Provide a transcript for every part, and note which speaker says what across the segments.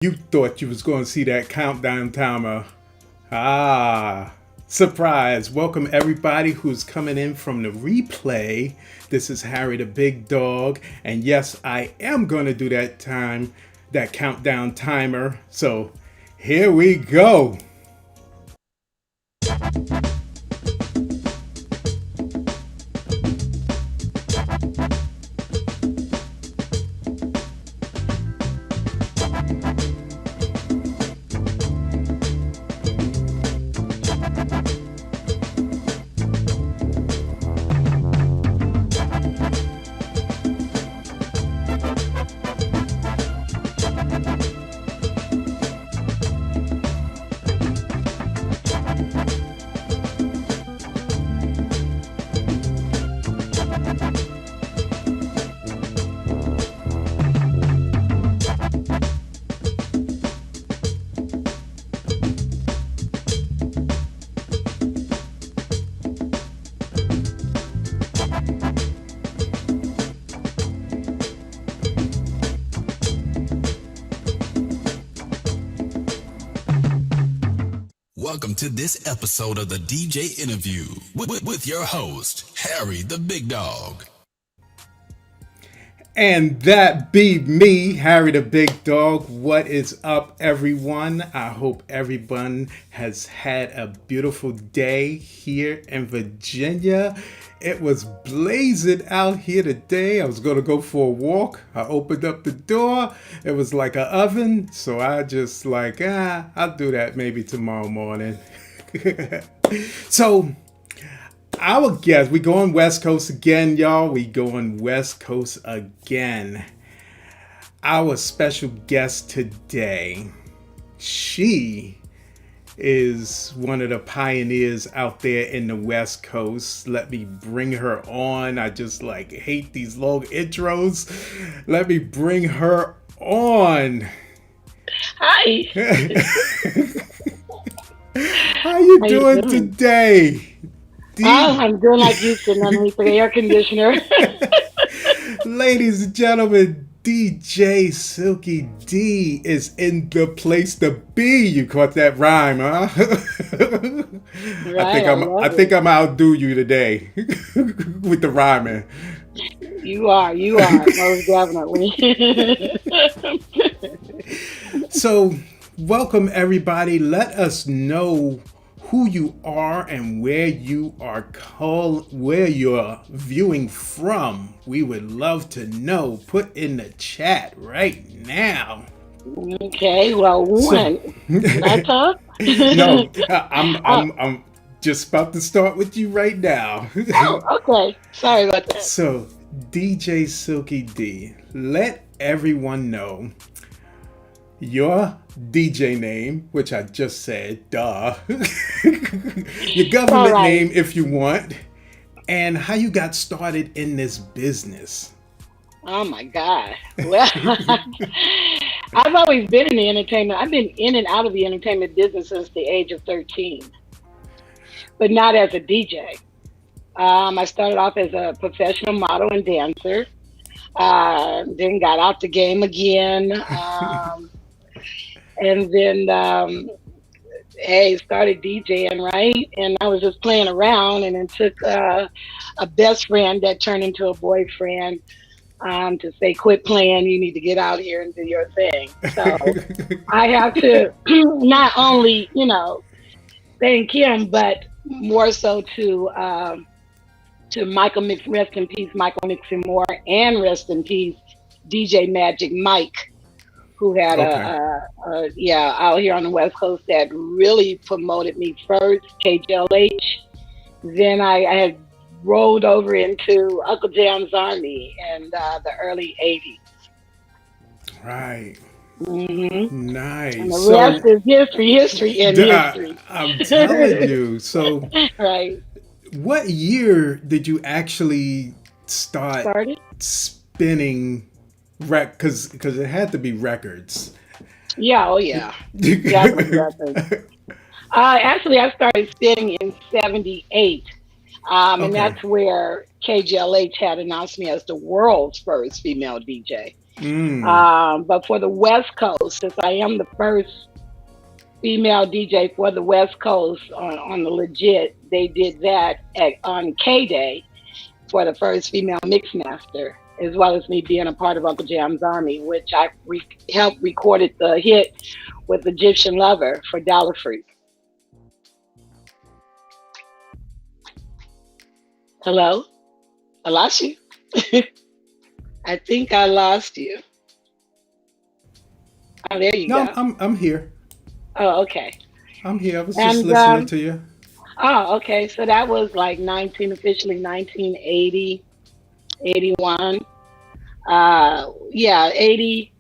Speaker 1: You thought you was going to see that countdown timer. Ah, surprise. Welcome everybody who's coming in from the replay. This is Harry the Big Dog. And yes, I am going to do that countdown timer. So here we go.
Speaker 2: Welcome to this episode of the DJ Interview with your host, Harry the Big Dog.
Speaker 1: And that be me, Harry the Big Dog. What is up, everyone? I hope everyone has had a beautiful day here in Virginia. It was blazing out here today. I was going to go for a walk. I opened up the door. It was like an oven. So I just I'll do that maybe tomorrow morning. So our guest, we going West Coast again, y'all. We going West Coast again. Our special guest today, she is one of the pioneers out there in the West Coast. Let me bring her on. I just hate these long intros. Let me bring her on.
Speaker 3: Hi.
Speaker 1: How you doing today?
Speaker 3: I'm doing like you sitting underneath the air conditioner.
Speaker 1: Ladies and gentlemen, DJ Silky D is in the place to be. You caught that rhyme, huh?
Speaker 3: Right,
Speaker 1: I think I'm outdo you today with the rhyming.
Speaker 3: You are, most definitely.
Speaker 1: So, welcome everybody. Let us know who you are and where you're viewing from. We would love to know. Put in the chat right now.
Speaker 3: Okay, well, can I talk?
Speaker 1: No, I'm just about to start with you right now.
Speaker 3: Oh, okay. Sorry about that.
Speaker 1: So, DJ Silky D, let everyone know your DJ name, which I just said, duh. Your government name, if you want, and how you got started in this business.
Speaker 3: Oh my God. Well, I've always been in the entertainment. I've been in and out of the entertainment business since the age of 13, but not as a DJ. I started off as a professional model and dancer. Then got out the game again. And then, started DJing, right? And I was just playing around, and then took a best friend that turned into a boyfriend to say, quit playing, you need to get out here and do your thing. So I have to not only, thank him, but more so to Michael Mix, rest in peace, Michael Mixon Moore, and rest in peace, DJ Magic Mike, who had out here on the West Coast that really promoted me first, KJLH. Then I had rolled over into Uncle Jam's Army in the early 80s.
Speaker 1: Right.
Speaker 3: Mm-hmm.
Speaker 1: Nice.
Speaker 3: And the rest is history.
Speaker 1: I'm telling you. So,
Speaker 3: right.
Speaker 1: What year did you actually started spinning? Because it had to be records.
Speaker 3: Yeah, oh yeah. Actually, I started spinning in 78. And that's where KJLH had announced me as the world's first female DJ. But for the West Coast, since I am the first female DJ for the West Coast on the legit, they did that on KDAY for the first female mix master, as well as me being a part of Uncle Jam's Army, which I helped recorded the hit with Egyptian Lover for Dollar Freak. Hello? I lost you. I think I lost you. Oh, there you
Speaker 1: No,
Speaker 3: go.
Speaker 1: I'm here.
Speaker 3: Oh, okay.
Speaker 1: I'm here. I was just listening to you.
Speaker 3: Oh, okay. So that was like officially 1980, 81. Yeah, 80.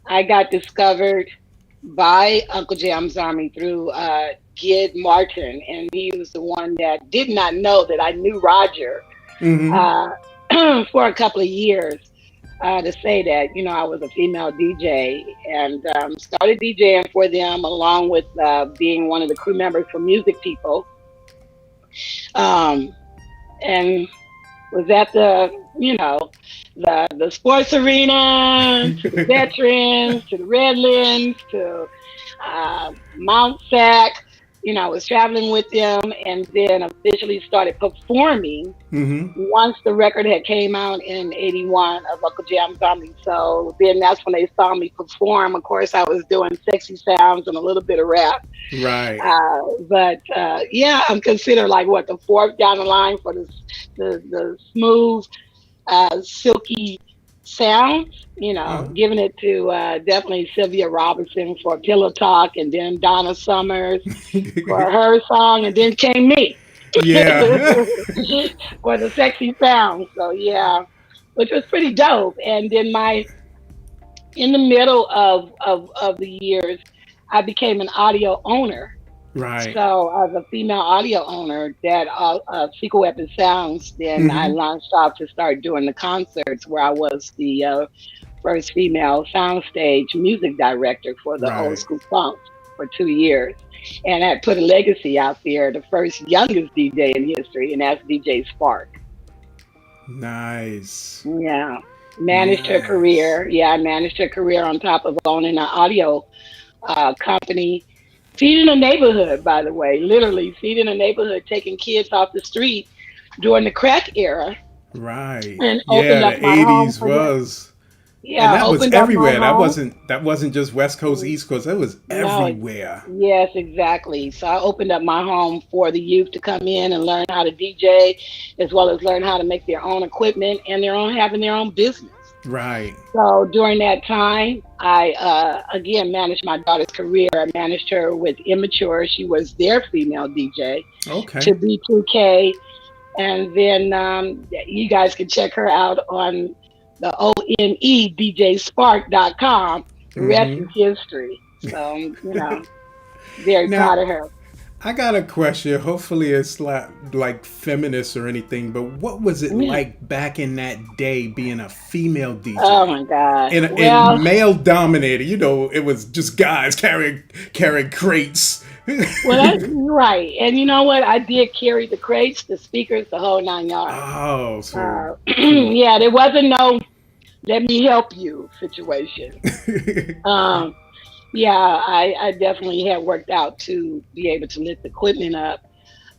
Speaker 3: I got discovered by Uncle Jam's Army through Gid Martin, and he was the one that did not know that I knew Roger for a couple of years. To say that, I was a female DJ and started DJing for them along with being one of the crew members for Music People. And was at the sports arena, to the veterans, to the Redlands, to Mount Sac. I was traveling with them and then officially started performing once the record had came out in 81 of Uncle Jam's Army. So then that's when they saw me perform. Of course, I was doing sexy sounds and a little bit of rap.
Speaker 1: Right.
Speaker 3: But I'm considered like the fourth down the line for the smooth, silky sounds, giving it to definitely Sylvia Robinson for Pillow Talk, and then Donna Summers for her song, and then came me.
Speaker 1: Yeah.
Speaker 3: For the sexy sound. So yeah, which was pretty dope. And then in the middle of the years, I became an audio owner.
Speaker 1: Right.
Speaker 3: So as a female audio owner, that Secret Weapon Sounds, then I launched off to start doing the concerts where I was the first female soundstage music director for the Old School Funk for 2 years. And I put a legacy out there, the first youngest DJ in history, and that's DJ Spark.
Speaker 1: Nice.
Speaker 3: Yeah. Managed her career. Yeah, I managed her career on top of owning an audio company. Feeding a neighborhood, by the way, literally feeding a neighborhood, taking kids off the street during the crack era.
Speaker 1: Right.
Speaker 3: And opened up
Speaker 1: the
Speaker 3: my
Speaker 1: 80s
Speaker 3: home
Speaker 1: was.
Speaker 3: Yeah,
Speaker 1: and that was everywhere. That wasn't just West Coast, East Coast. It was everywhere.
Speaker 3: No, yes, exactly. So I opened up my home for the youth to come in and learn how to DJ, as well as learn how to make their own equipment and having their own business.
Speaker 1: Right.
Speaker 3: So during that time, I again managed my daughter's career. I managed her with Immature. She was their female DJ.
Speaker 1: Okay.
Speaker 3: To B2K, and then you guys can check her out on the ONEDJSpark.com. The rest is history. So, very proud of her.
Speaker 1: I got a question. Hopefully it's like feminist or anything, but what was it like back in that day being a female DJ?
Speaker 3: Oh my God.
Speaker 1: In male dominated, it was just guys carrying crates.
Speaker 3: Well, that's right. And you know what? I did carry the crates, the speakers, the whole 9 yards.
Speaker 1: Oh, so
Speaker 3: yeah, there wasn't no let me help you situation. Yeah, I definitely had worked out to be able to lift the equipment up.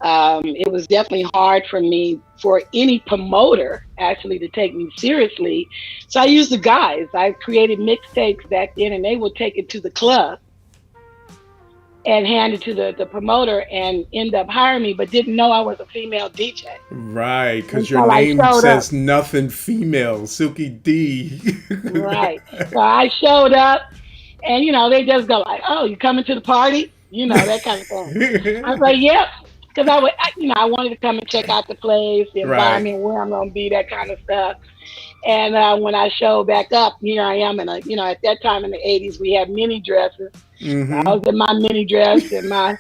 Speaker 3: It was definitely hard for me, for any promoter actually, to take me seriously. So I used the guys. I created mixtapes back then, and they would take it to the club and hand it to the promoter and end up hiring me, but didn't know I was a female DJ.
Speaker 1: Right, because your name says nothing female, Silky D.
Speaker 3: Right. So I showed up, and, they just go like, oh, you coming to the party? That kind of thing. I was like, yep. Because I wanted to come and check out the place, the environment, where I'm going to be, that kind of stuff. And when I showed back up, here I am at that time in the 80s, we had mini dresses. I was in my mini dress and my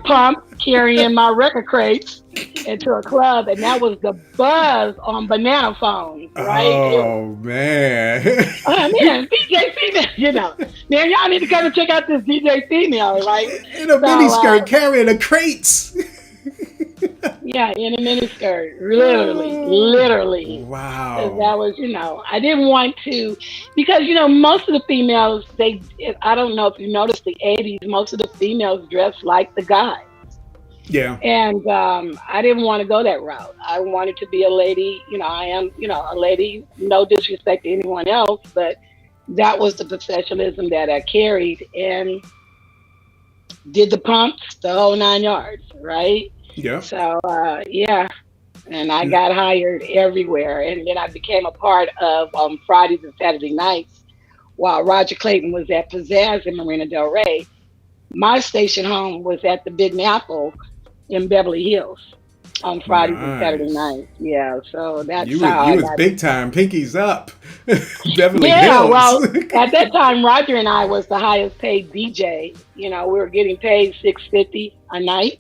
Speaker 3: pump, carrying my record crates into a club, and that was the buzz on banana phones, right?
Speaker 1: Oh, man.
Speaker 3: Oh, man, DJ female, Man, y'all need to come and check out this DJ female, right?
Speaker 1: In a mini skirt carrying the crates.
Speaker 3: Yeah, in a miniskirt, literally. Because
Speaker 1: Wow.
Speaker 3: that was, I didn't want to, because most of the females, I don't know if you noticed the '80s, most of the females dressed like the guys,
Speaker 1: Yeah.
Speaker 3: and I didn't want to go that route. I wanted to be a lady. I am, a lady. No disrespect to anyone else, but that was the professionalism that I carried, and did the pumps, the whole 9 yards, right?
Speaker 1: Yep.
Speaker 3: So yeah, and I got hired everywhere. And then I became a part of Fridays and Saturday nights while Roger Clayton was at Pizzazz in Marina Del Rey. My station home was at the Big Apple in Beverly Hills on Fridays and Saturday
Speaker 1: Nice.
Speaker 3: nights. Yeah, so that's
Speaker 1: You
Speaker 3: how I
Speaker 1: was
Speaker 3: got.
Speaker 1: big time. Pinkies up. Beverly
Speaker 3: Yeah,
Speaker 1: Hills.
Speaker 3: well, at that time, Roger and I was the highest paid DJ. We were getting paid $650 a night,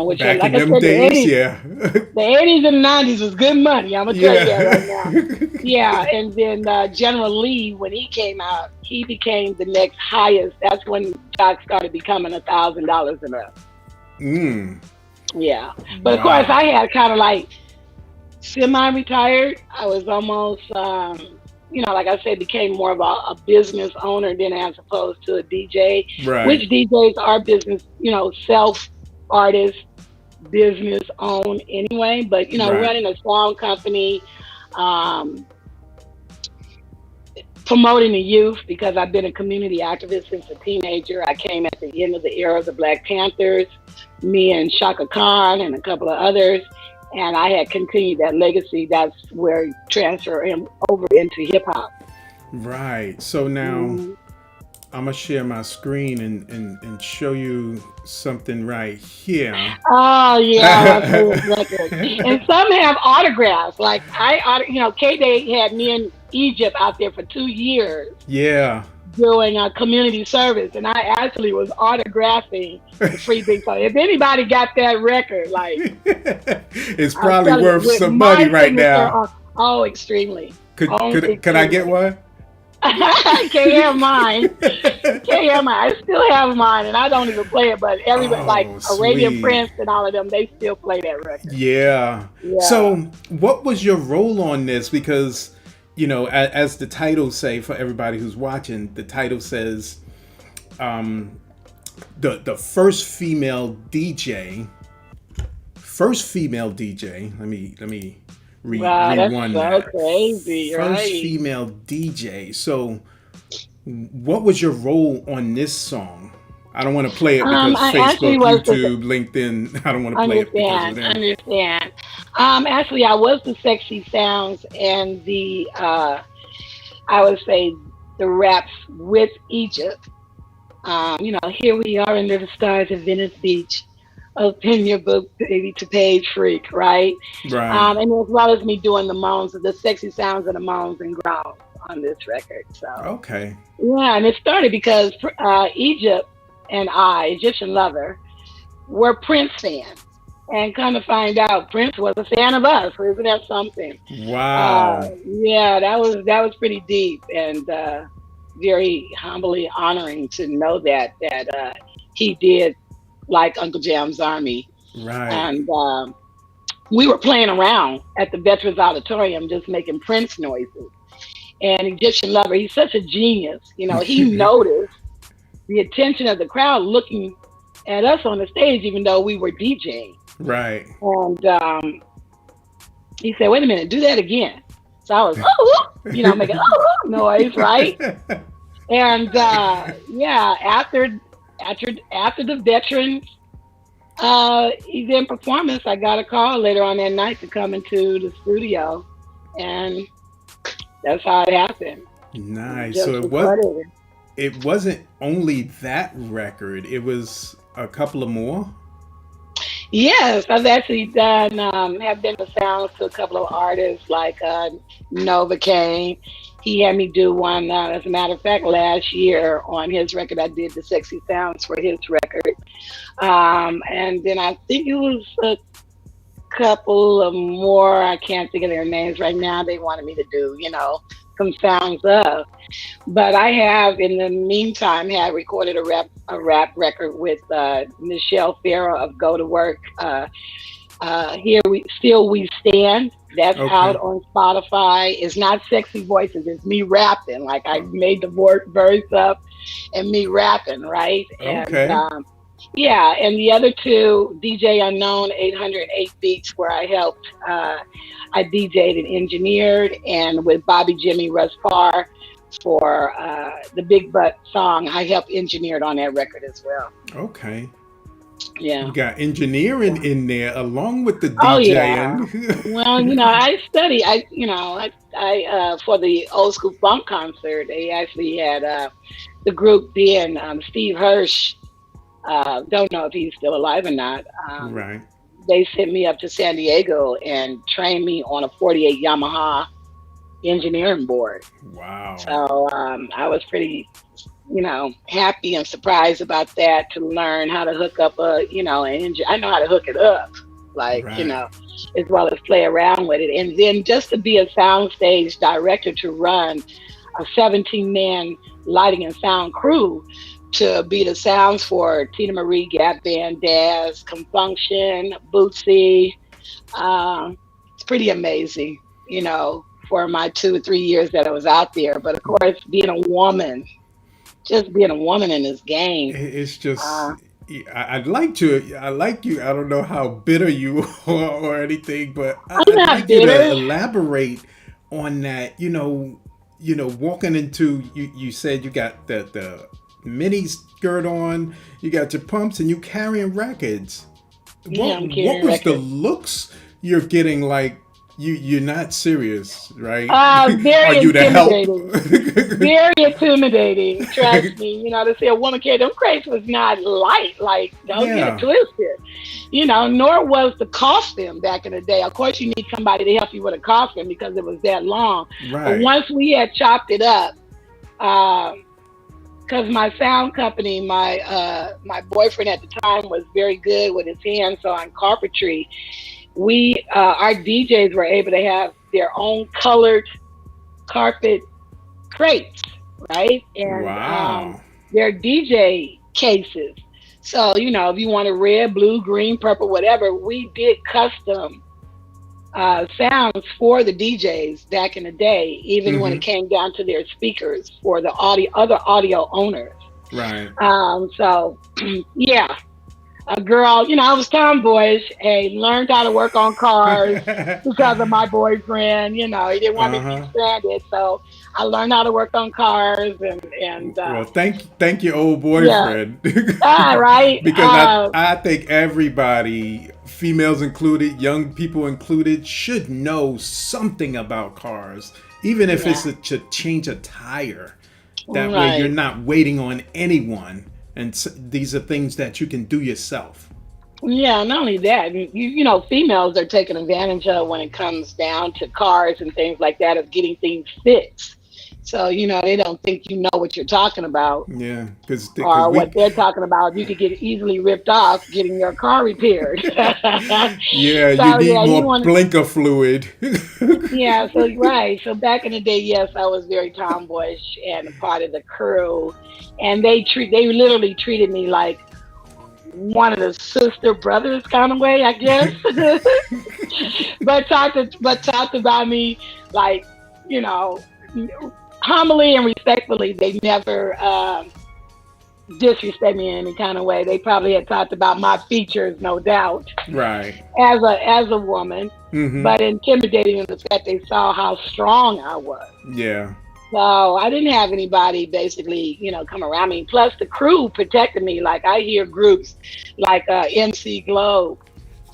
Speaker 3: which,
Speaker 1: Back
Speaker 3: like
Speaker 1: in
Speaker 3: I
Speaker 1: them
Speaker 3: said,
Speaker 1: days, yeah.
Speaker 3: the '80s and '90s was good money. I'm gonna tell you that right now.
Speaker 1: Yeah.
Speaker 3: Yeah, and then General Lee, when he came out, he became the next highest. That's when stock started becoming $1,000 and up.
Speaker 1: Mm.
Speaker 3: Yeah, but of course, I
Speaker 1: Wow.
Speaker 3: had kind of like semi-retired. I was almost, like I said, became more of a business owner than as opposed to a DJ.
Speaker 1: Right.
Speaker 3: Which DJs are business, self artists, business owned anyway. But
Speaker 1: Right.
Speaker 3: running a sound company. Um, Promoting the youth because I've been a community activist since a teenager. I came at the end of the era of the Black Panthers, me and Shaka Khan and a couple of others, and I had continued that legacy. That's where I transfer him over into hip hop.
Speaker 1: Right. So now
Speaker 3: Mm.
Speaker 1: I'm gonna share my screen and show you something right here.
Speaker 3: Oh yeah, my favorite record. And some have autographs. Like K Day had me in Egypt out there for 2 years
Speaker 1: Yeah.
Speaker 3: doing a community service, and I actually was autographing the free big song. If anybody got that record, like
Speaker 1: It's
Speaker 3: I'm
Speaker 1: probably
Speaker 3: telling you,
Speaker 1: worth
Speaker 3: with
Speaker 1: some money
Speaker 3: my
Speaker 1: right
Speaker 3: signature
Speaker 1: now.
Speaker 3: on, oh, extremely,
Speaker 1: Could I get
Speaker 3: extremely.
Speaker 1: one?
Speaker 3: I can't have mine. Can't have mine. I still have mine, and I don't even play it. But everybody, like
Speaker 1: Oh,
Speaker 3: Arabian
Speaker 1: sweet.
Speaker 3: Prince and all of them, they still play that record.
Speaker 1: Yeah.
Speaker 3: Yeah.
Speaker 1: So, what was your role on this? Because, as the title say for everybody who's watching, the title says the first female DJ. Let me
Speaker 3: Wow, that's
Speaker 1: rewind
Speaker 3: so
Speaker 1: that.
Speaker 3: crazy,
Speaker 1: First
Speaker 3: right?
Speaker 1: female DJ. So, what was your role on this song? I don't want to play it because
Speaker 3: I actually
Speaker 1: Facebook,
Speaker 3: was the
Speaker 1: YouTube, LinkedIn. I don't want to play it because of
Speaker 3: understand,
Speaker 1: them.
Speaker 3: understand. Actually, I was the sexy sounds and the I would say the raps with Egypt. Here we are under the stars of Venice Beach. Open your book, baby, to page freak, right?
Speaker 1: Right.
Speaker 3: And as well as me doing the moans, the sexy sounds of the moans and growls on this record. So
Speaker 1: Okay.
Speaker 3: yeah, and it started because Egypt and Egyptian Lover, were Prince fans. And kind of find out Prince was a fan of us. Isn't that something?
Speaker 1: Wow.
Speaker 3: Yeah, that was pretty deep and very humbly honoring to know that he did like Uncle Jam's Army,
Speaker 1: Right.
Speaker 3: and we were playing around at the Veterans Auditorium just making Prince noises. And Egyptian Lover, he's such a genius. He noticed the attention of the crowd looking at us on the stage, even though we were DJing.
Speaker 1: Right.
Speaker 3: And he said, "Wait a minute, do that again." So I was, making noise, right? And yeah, after the veterans event performance, I got a call later on that night to come into the studio, and that's how it happened.
Speaker 1: Nice. So
Speaker 3: Just recorded.
Speaker 1: it wasn't only that record, it was a couple of more.
Speaker 3: Yes, I've actually done have done the sounds to a couple of artists like Nova Kane. He had me do one. As a matter of fact, last year on his record, I did the sexy sounds for his record. And then I think it was a couple of more. I can't think of their names right now. They wanted me to do, some sounds of. But I have, in the meantime, had recorded a rap record with Michelle Farrow of Go to Work. Here we stand. That's out
Speaker 1: Okay.
Speaker 3: on Spotify. It's not sexy voices. It's me rapping. Like I made the verse up and me rapping, right? And
Speaker 1: Okay.
Speaker 3: yeah, and the other two, DJ Unknown 808 Beats, where I helped. I DJ'd and engineered, and with Bobby Jimmy Russ Parr for the Big Butt song, I helped engineered on that record as well.
Speaker 1: Okay. You
Speaker 3: Yeah.
Speaker 1: got engineering in there along with the
Speaker 3: Oh yeah.
Speaker 1: DJing.
Speaker 3: Well, I study. I for the old school funk concert, they actually had the group being Steve Hirsch. Don't know if he's still alive or not.
Speaker 1: Right.
Speaker 3: They sent me up to San Diego and trained me on a 48 Yamaha engineering board.
Speaker 1: Wow.
Speaker 3: So I was pretty, happy and surprised about that, to learn how to hook up an engine. I know how to hook it up, like,
Speaker 1: Right.
Speaker 3: as well as play around with it. And then just to be a soundstage director, to run a 17-man lighting and sound crew, to be the sounds for Tina Marie, Gap Band, Daz, Confunction, Bootsy. It's pretty amazing, for my 2 or 3 years that I was out there. But of course, just being a woman in this game.
Speaker 1: It's just
Speaker 3: Uh,
Speaker 1: I'd like to. I like you. I don't know how bitter you are or anything, but
Speaker 3: I'm
Speaker 1: I'd
Speaker 3: not
Speaker 1: like you to
Speaker 3: bitter.
Speaker 1: elaborate on that. Walking into you said you got the mini skirt on, you got your pumps, and you carrying records.
Speaker 3: Yeah,
Speaker 1: What
Speaker 3: I'm
Speaker 1: what
Speaker 3: carrying
Speaker 1: was the
Speaker 3: records.
Speaker 1: looks you're getting? Like you're not serious, right? Are
Speaker 3: Very
Speaker 1: you the help?
Speaker 3: intimidating. Very intimidating. Trust me. To see a woman carry them crates was not light. Like, don't get it
Speaker 1: Yeah.
Speaker 3: twisted. Nor was the costume back in the day. Of course, you need somebody to help you with a costume because it was that long. But
Speaker 1: Right.
Speaker 3: once we had chopped it up, because my sound company, my boyfriend at the time was very good with his hands on carpentry. We our DJs were able to have their own colored carpet crates, right? And
Speaker 1: Wow.
Speaker 3: their DJ cases. So, if you wanted red, blue, green, purple, whatever, we did custom sounds for the DJs back in the day, even when it
Speaker 1: Mm-hmm.
Speaker 3: came down to their speakers for the other audio owners.
Speaker 1: Right.
Speaker 3: So, yeah, a girl, I was tomboyish and learned how to work on cars because of my boyfriend. He didn't want me to be
Speaker 1: Uh-huh.
Speaker 3: stranded. So I learned how to work on cars and
Speaker 1: Well, thank your old
Speaker 3: yeah,
Speaker 1: boyfriend.
Speaker 3: right.
Speaker 1: Because I think everybody, females included, young people included, should know something about cars, even if
Speaker 3: Yeah,
Speaker 1: it's to change a tire. That way you're
Speaker 3: right.
Speaker 1: not waiting on anyone, and these are things that you can do yourself.
Speaker 3: Yeah, not only that, females are taken advantage of when it comes down to cars and things like that, of getting things fixed. So, they don't think you know what you're talking about,
Speaker 1: Yeah, because
Speaker 3: or
Speaker 1: we
Speaker 3: what they're talking about. You could get easily ripped off getting your car repaired. So,
Speaker 1: yeah, you need
Speaker 3: yeah, you
Speaker 1: more
Speaker 3: want
Speaker 1: blinker fluid.
Speaker 3: yeah, so right. So back in the day, yes, I was very tomboyish and a part of the crew. And they literally treated me like one of the sister brothers kind of way, I guess. But talked about me like, you know, humbly and respectfully. They never disrespect me in any kind of way. They probably had talked about my features, no doubt,
Speaker 1: Right.
Speaker 3: as a woman,
Speaker 1: Mm-hmm.
Speaker 3: but intimidating in the fact they saw how strong I was.
Speaker 1: Yeah.
Speaker 3: So I didn't have anybody basically, come around me. Plus the crew protected me. Like I hear groups like MC Globe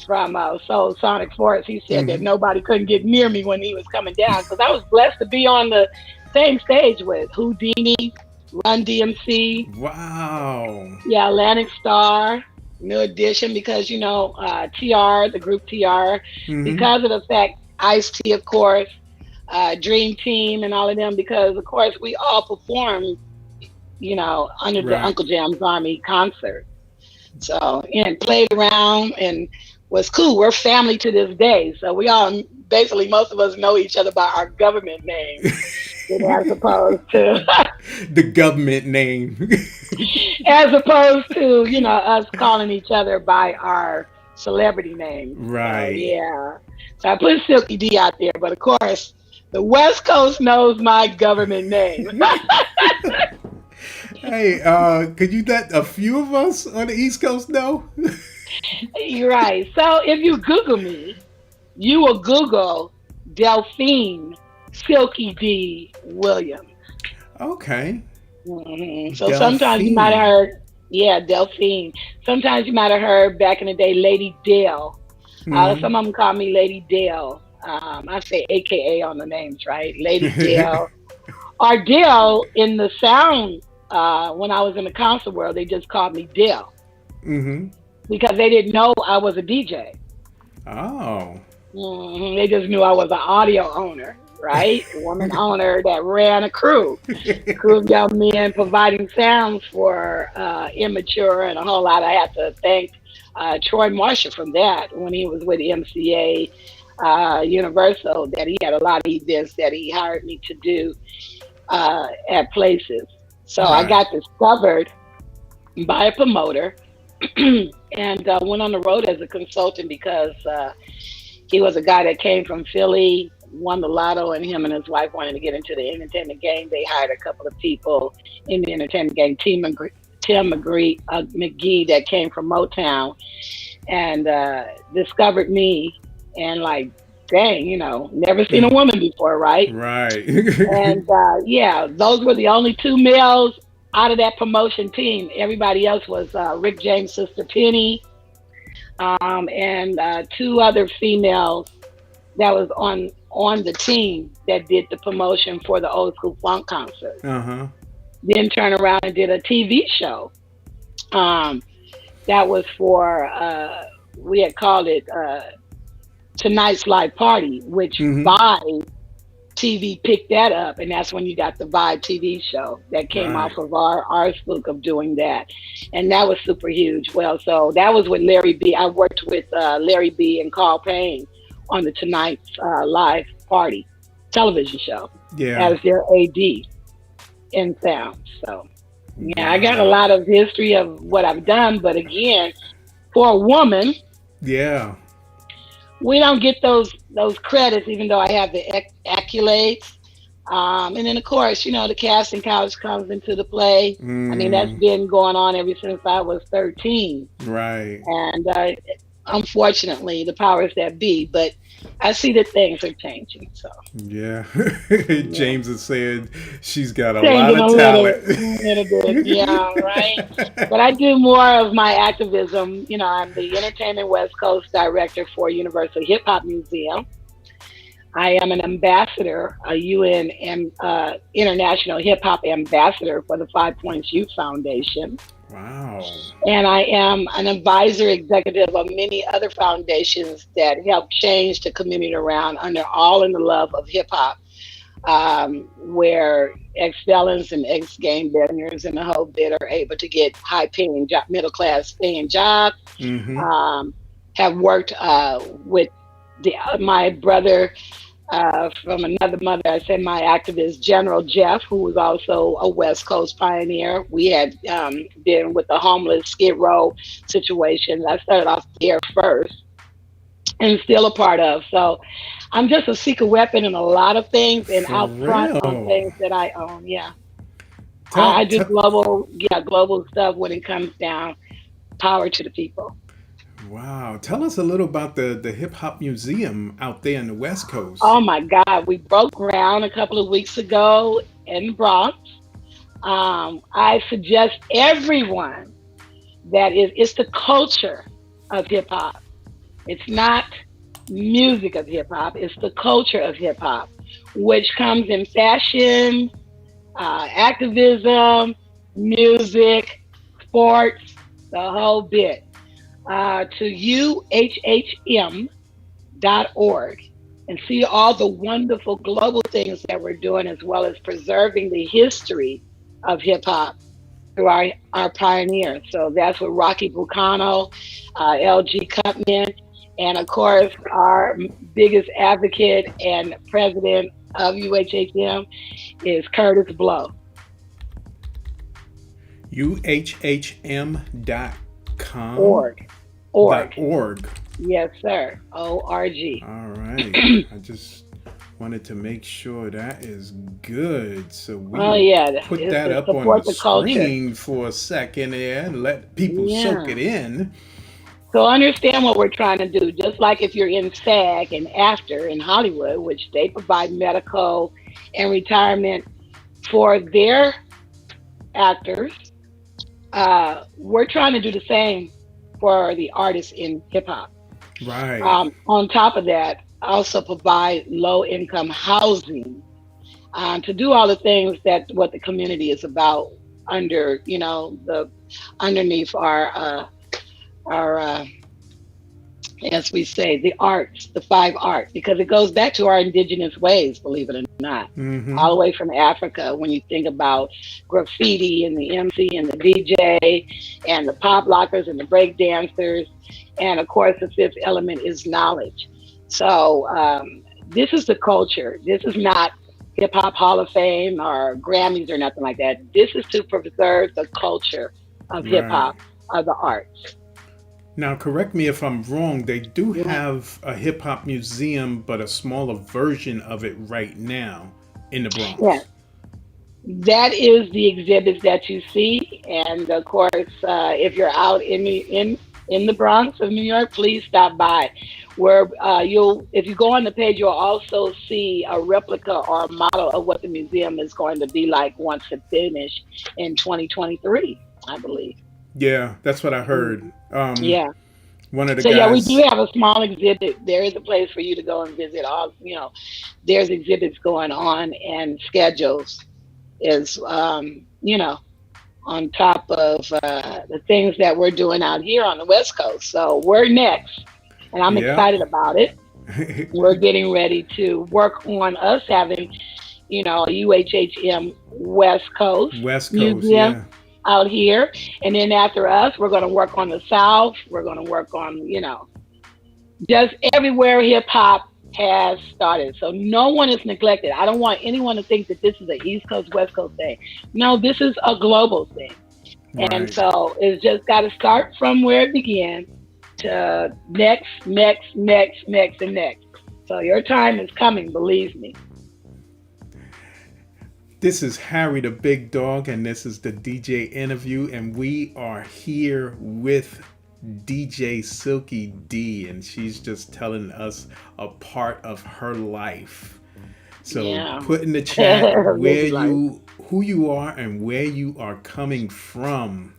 Speaker 3: from Soul Sonic Force. He said that
Speaker 1: Mm-hmm.
Speaker 3: nobody couldn't get near me when he was coming down because I was blessed to be on the same stage with Houdini, Run DMC,
Speaker 1: Wow.
Speaker 3: yeah, Atlantic Star, New Edition, because TR, the group TR,
Speaker 1: Mm-hmm.
Speaker 3: because of the fact Ice T, of course, Dream Team, and all of them, because of course we all performed, under the
Speaker 1: Right.
Speaker 3: Uncle Jam's Army concert. So and played around and was cool. We're family to this day, so we all basically most of us know each other by our government names. as opposed to
Speaker 1: The government name.
Speaker 3: as opposed to, us calling each other by our celebrity names. So
Speaker 1: Right.
Speaker 3: yeah. So I put Silky D out there, but of course the West Coast knows my government name.
Speaker 1: Hey, could you let a few of us on the East Coast know?
Speaker 3: You're right. So if you Google me, you will Google Delphine Silky D Williams.
Speaker 1: Okay.
Speaker 3: So sometimes you might have
Speaker 1: Delphine.
Speaker 3: heard, yeah, Delphine. Sometimes you might have heard back in the day, Lady Dale.
Speaker 1: Hmm.
Speaker 3: Some of them call me Lady Dale. I say AKA on the names, right? Lady Dale. Or Dale in the sound, when I was in the concert world, they just called me Dale
Speaker 1: Hmm.
Speaker 3: because they didn't know I was a DJ.
Speaker 1: Oh.
Speaker 3: They just knew I was an audio owner, right? A woman owner that ran a crew of young men providing sounds for immature and a whole lot. I have to thank Troy Marshall from that when he was with MCA Universal, that he had a lot of events that he hired me to do at places. So I
Speaker 1: Right.
Speaker 3: got discovered by a promoter and went on the road as a consultant because he was a guy that came from Philly, won the lotto, and him and his wife wanted to get into the entertainment game. They hired a couple of people in the entertainment game, McGee, that came from Motown, and discovered me, and like, dang, never seen a woman before, right?
Speaker 1: Right.
Speaker 3: And yeah, those were the only two males out of that promotion team. Everybody else was Rick James' sister Penny, and two other females that was on the team that did the promotion for the old school funk concert.
Speaker 1: Uh-huh.
Speaker 3: Then turned around and did a TV show. Um, that was for we had called it Tonight's Live Party, which
Speaker 1: Hmm.
Speaker 3: Vibe TV picked that up, and that's when you got the Vibe TV show that came off
Speaker 1: Right.
Speaker 3: of our spook of doing that, and that was super huge. Well, so that was with Larry B. I worked with Larry B. and Carl Payne on the Tonight's Live Party television show
Speaker 1: Yeah.
Speaker 3: as their AD in sound. So yeah, I got a
Speaker 1: Wow.
Speaker 3: lot of history of what I've done, but again, for a woman,
Speaker 1: Yeah.
Speaker 3: we don't get those credits, even though I have the accolades. And then of course, the casting couch comes into the play. I mean, that's
Speaker 1: Mm.
Speaker 3: been going on ever since I was 13,
Speaker 1: Right.
Speaker 3: and unfortunately, the powers that be. But I see that things are changing. So
Speaker 1: Yeah.
Speaker 3: yeah,
Speaker 1: James is saying she's got a lot
Speaker 3: changing
Speaker 1: of
Speaker 3: a
Speaker 1: talent.
Speaker 3: little bit. Yeah, right. But I do more of my activism. I'm the Entertainment West Coast Director for Universal Hip Hop Museum. I am an ambassador, a UN and international hip hop ambassador for the Five Points Youth Foundation.
Speaker 1: Wow.
Speaker 3: And I am an advisor executive of many other foundations that help change the community around under all in the love of hip hop, where ex felons and ex gang bangers and the whole bit are able to get high paying job, middle class paying jobs.
Speaker 1: Mm-hmm.
Speaker 3: Um, have worked with my brother from another mother. I said my activist, General Jeff, who was also a West Coast pioneer. We had been with the homeless Skid Row situation. I started off there first and still a part of. So I'm just a secret weapon in a lot of things and
Speaker 1: For
Speaker 3: out front on
Speaker 1: real.
Speaker 3: things that I own. Yeah. I
Speaker 1: Tell,
Speaker 3: do
Speaker 1: tell.
Speaker 3: global stuff when it comes down. Power to the people.
Speaker 1: Wow. Tell us a little about the hip hop museum out there in the West Coast.
Speaker 3: Oh my God. We broke ground a couple of weeks ago in the Bronx. I suggest everyone it's the culture of hip hop. It's not music of hip hop. It's the culture of hip hop, which comes in fashion, activism, music, sports, the whole bit. To uhhm.org and see all the wonderful global things that we're doing, as well as preserving the history of hip hop through our pioneers. So that's with Rocky Bucano, LG Cutman, and of course, our biggest advocate and president of UHHM is Curtis Blow.
Speaker 1: UHHM.com.
Speaker 3: Org. Org.
Speaker 1: .org.
Speaker 3: Yes, sir. ORG.
Speaker 1: All right. I just wanted to make sure that is good. So we
Speaker 3: Oh yeah,
Speaker 1: put
Speaker 3: it's
Speaker 1: that
Speaker 3: to
Speaker 1: up on
Speaker 3: support
Speaker 1: the
Speaker 3: the culture.
Speaker 1: screen for a second there and let people soak
Speaker 3: Yeah.
Speaker 1: it in.
Speaker 3: So understand what we're trying to do. Just like if you're in SAG and after in Hollywood, which they provide medical and retirement for their actors, we're trying to do the same for the artists in hip hop.
Speaker 1: Right.
Speaker 3: On top of that, also provide low income housing to do all the things that what the community is about under the underneath our as we say, the arts, the five arts, because it goes back to our indigenous ways, believe it or not.
Speaker 1: Mm-hmm.
Speaker 3: All the way from Africa, when you think about graffiti and the MC and the DJ and the pop lockers and the break dancers. And of course, the fifth element is knowledge. So this is the culture. This is not Hip Hop Hall of Fame or Grammys or nothing like that. This is to preserve the culture of hip
Speaker 1: Right.
Speaker 3: hop, of the arts.
Speaker 1: Now, correct me if I'm wrong. They do
Speaker 3: Yeah.
Speaker 1: have a hip hop museum, but a smaller version of it right now in the
Speaker 3: Yeah.
Speaker 1: Bronx.
Speaker 3: That is the exhibits that you see, and of course, if you're out in the Bronx of New York, please stop by. Where you'll, if you go on the page, you'll also see a replica or a model of what the museum is going to be like once it's finished in 2023, I believe.
Speaker 1: Yeah, that's what I heard.
Speaker 3: Mhm. Yeah.
Speaker 1: One of the
Speaker 3: So yeah, we do
Speaker 1: guys.
Speaker 3: have a small exhibit. There is a place for you to go and visit. All there's exhibits going on and schedules is on top of the things that we're doing out here on the West Coast. So we're next, and I'm
Speaker 1: Yeah.
Speaker 3: excited about it. We're getting ready to work on us having, a UHHM West Coast
Speaker 1: West Coast.
Speaker 3: museum
Speaker 1: Yeah.
Speaker 3: out here, and then after us, we're going to work on the South. We're going to work on, just everywhere hip hop has started. So no one is neglected. I don't want anyone to think that this is an East Coast, West Coast thing. No, this is a global thing. And
Speaker 1: Right.
Speaker 3: so it's just got to start from where it began to next, next, next, next, and next. So your time is coming, believe me.
Speaker 1: This is Harry the Big Dog, and this is the DJ interview, and we are here with DJ Silky D, and she's just telling us a part of her life. So
Speaker 3: Yeah.
Speaker 1: put in the chat
Speaker 3: Living life.
Speaker 1: who you are, and where you are coming from.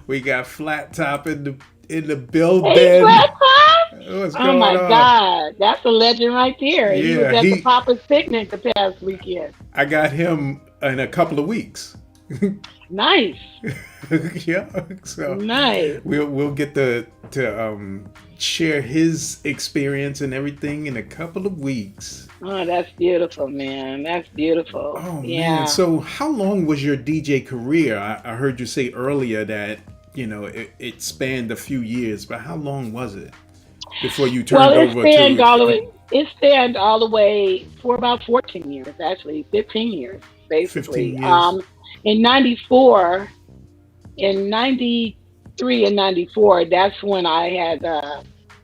Speaker 1: We got Flat Top in the
Speaker 3: Hey,
Speaker 1: building.
Speaker 3: Flat Top!
Speaker 1: What's
Speaker 3: Oh
Speaker 1: going
Speaker 3: my
Speaker 1: on?
Speaker 3: God, that's a legend right there. He was
Speaker 1: Yeah,
Speaker 3: at the Papa's picnic the past weekend.
Speaker 1: I got him in a couple of weeks.
Speaker 3: Nice,
Speaker 1: Yeah, so
Speaker 3: nice.
Speaker 1: we'll get to share his experience and everything in a couple of weeks.
Speaker 3: Oh, that's beautiful, man. That's beautiful.
Speaker 1: Oh man,
Speaker 3: Yeah.
Speaker 1: so how long was your DJ career? I heard you say earlier that it spanned a few years, but how long was it before you
Speaker 3: Well,
Speaker 1: turned
Speaker 3: it
Speaker 1: over
Speaker 3: spanned all the
Speaker 1: to
Speaker 3: way. It spanned all the way for about 14 years, actually, 15 years,
Speaker 1: 15
Speaker 3: basically.
Speaker 1: years?
Speaker 3: In '94, in '93 and '94, that's when I had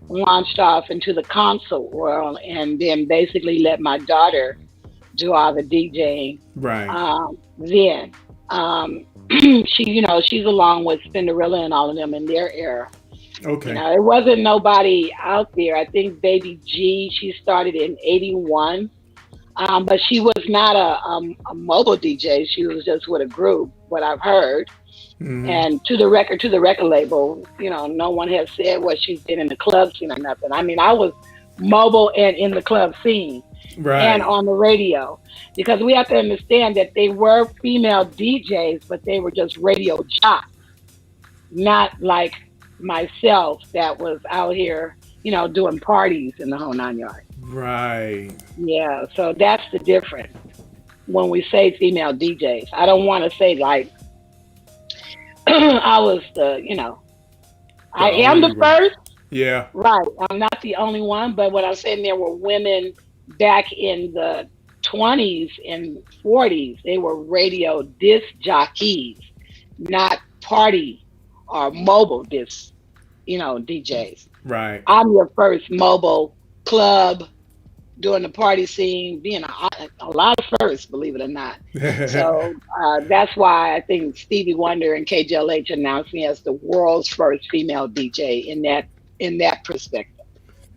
Speaker 3: launched off into the concert world, and then basically let my daughter do all the DJing.
Speaker 1: Right.
Speaker 3: Then she's along with Cinderella and all of them in their era.
Speaker 1: Okay.
Speaker 3: It wasn't nobody out there. I think Baby G, she started in '81, but she was not a mobile DJ. She was just with a group, what I've heard.
Speaker 1: Hmm.
Speaker 3: And to the record label, no one has said what she's been in the club scene or nothing. I mean, I was mobile and in the club scene and
Speaker 1: Right.
Speaker 3: on the radio, because we have to understand that they were female DJs, but they were just radio jocks, not like myself that was out here, doing parties in the whole nine yards.
Speaker 1: Right.
Speaker 3: Yeah, so that's the difference when we say female DJs. I don't want to say like I was
Speaker 1: The
Speaker 3: I am
Speaker 1: only
Speaker 3: the
Speaker 1: one.
Speaker 3: first,
Speaker 1: Yeah.
Speaker 3: right? I'm not the only one, but what I'm saying, there were women back in the 20s and 40s, they were radio disc jockeys, not party or mobile disc, DJs.
Speaker 1: Right.
Speaker 3: I'm your first mobile club doing the party scene, being a lot of firsts, believe it or not. So that's why I think Stevie Wonder and KJLH announced me as the world's first female DJ in that perspective.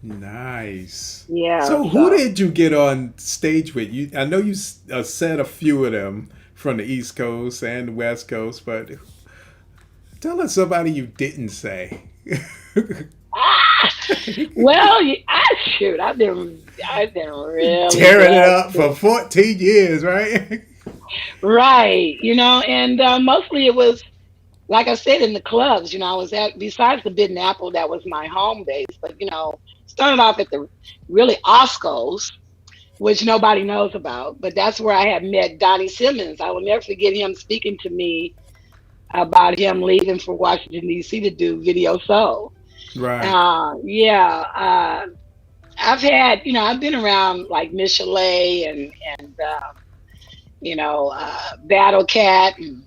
Speaker 1: Nice.
Speaker 3: Yeah.
Speaker 1: So, who
Speaker 3: So
Speaker 1: did you get on stage with? I know you said a few of them from the East Coast and the West Coast, but tell us somebody you didn't say.
Speaker 3: ah, well, shoot, I've been really
Speaker 1: Tearing it
Speaker 3: blessed.
Speaker 1: up for 14 years, right?
Speaker 3: Right. And mostly it was, like I said, in the clubs. I was at, besides the Bitten Apple, that was my home base. But started off at the really Oscos, which nobody knows about. But that's where I had met Donnie Simmons. I will never forget him speaking to me about him leaving for Washington D.C. to do Video Soul.
Speaker 1: Right.
Speaker 3: Yeah, I've been around like Michelet and Battle Cat and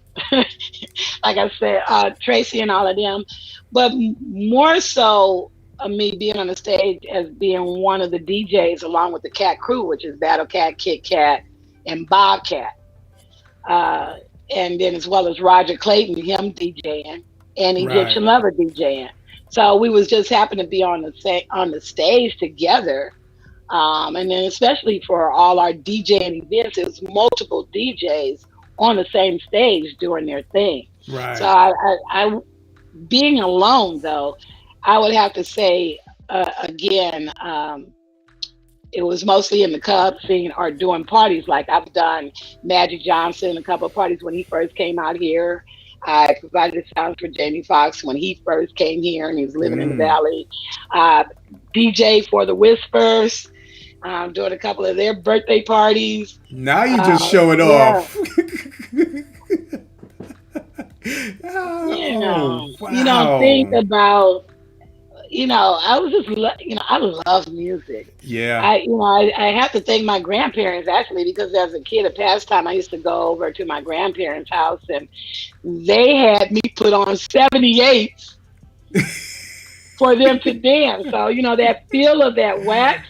Speaker 3: like I said, Tracy and all of them. But more so, me being on the stage as being one of the DJs along with the Cat crew, which is Battle Cat, Kit Kat, and Bobcat. Uh, and then as well as Roger Clayton, him DJing, and
Speaker 1: Right.
Speaker 3: Egyptian Lover DJing. So we was just happened to be on the stage together. And then especially for all our DJing events, it was multiple DJs on the same stage doing their thing. So
Speaker 1: Right.
Speaker 3: being alone though, I would have to say again, it was mostly in the club scene or doing parties. Like I've done Magic Johnson a couple of parties when he first came out here. I provided sounds for Jamie Foxx when he first came here and he was living in the
Speaker 1: Mm.
Speaker 3: valley. Uh, DJ for the Whispers, doing a couple of their birthday parties.
Speaker 1: Now you just showing
Speaker 3: Yeah,
Speaker 1: off.
Speaker 3: you
Speaker 1: Oh,
Speaker 3: know, think
Speaker 1: wow.
Speaker 3: about, I was just, I love music.
Speaker 1: Yeah.
Speaker 3: I have to thank my grandparents actually because as a kid, a pastime, I used to go over to my grandparents' house and they had me put on 78 for them to dance. So, that feel of that wax,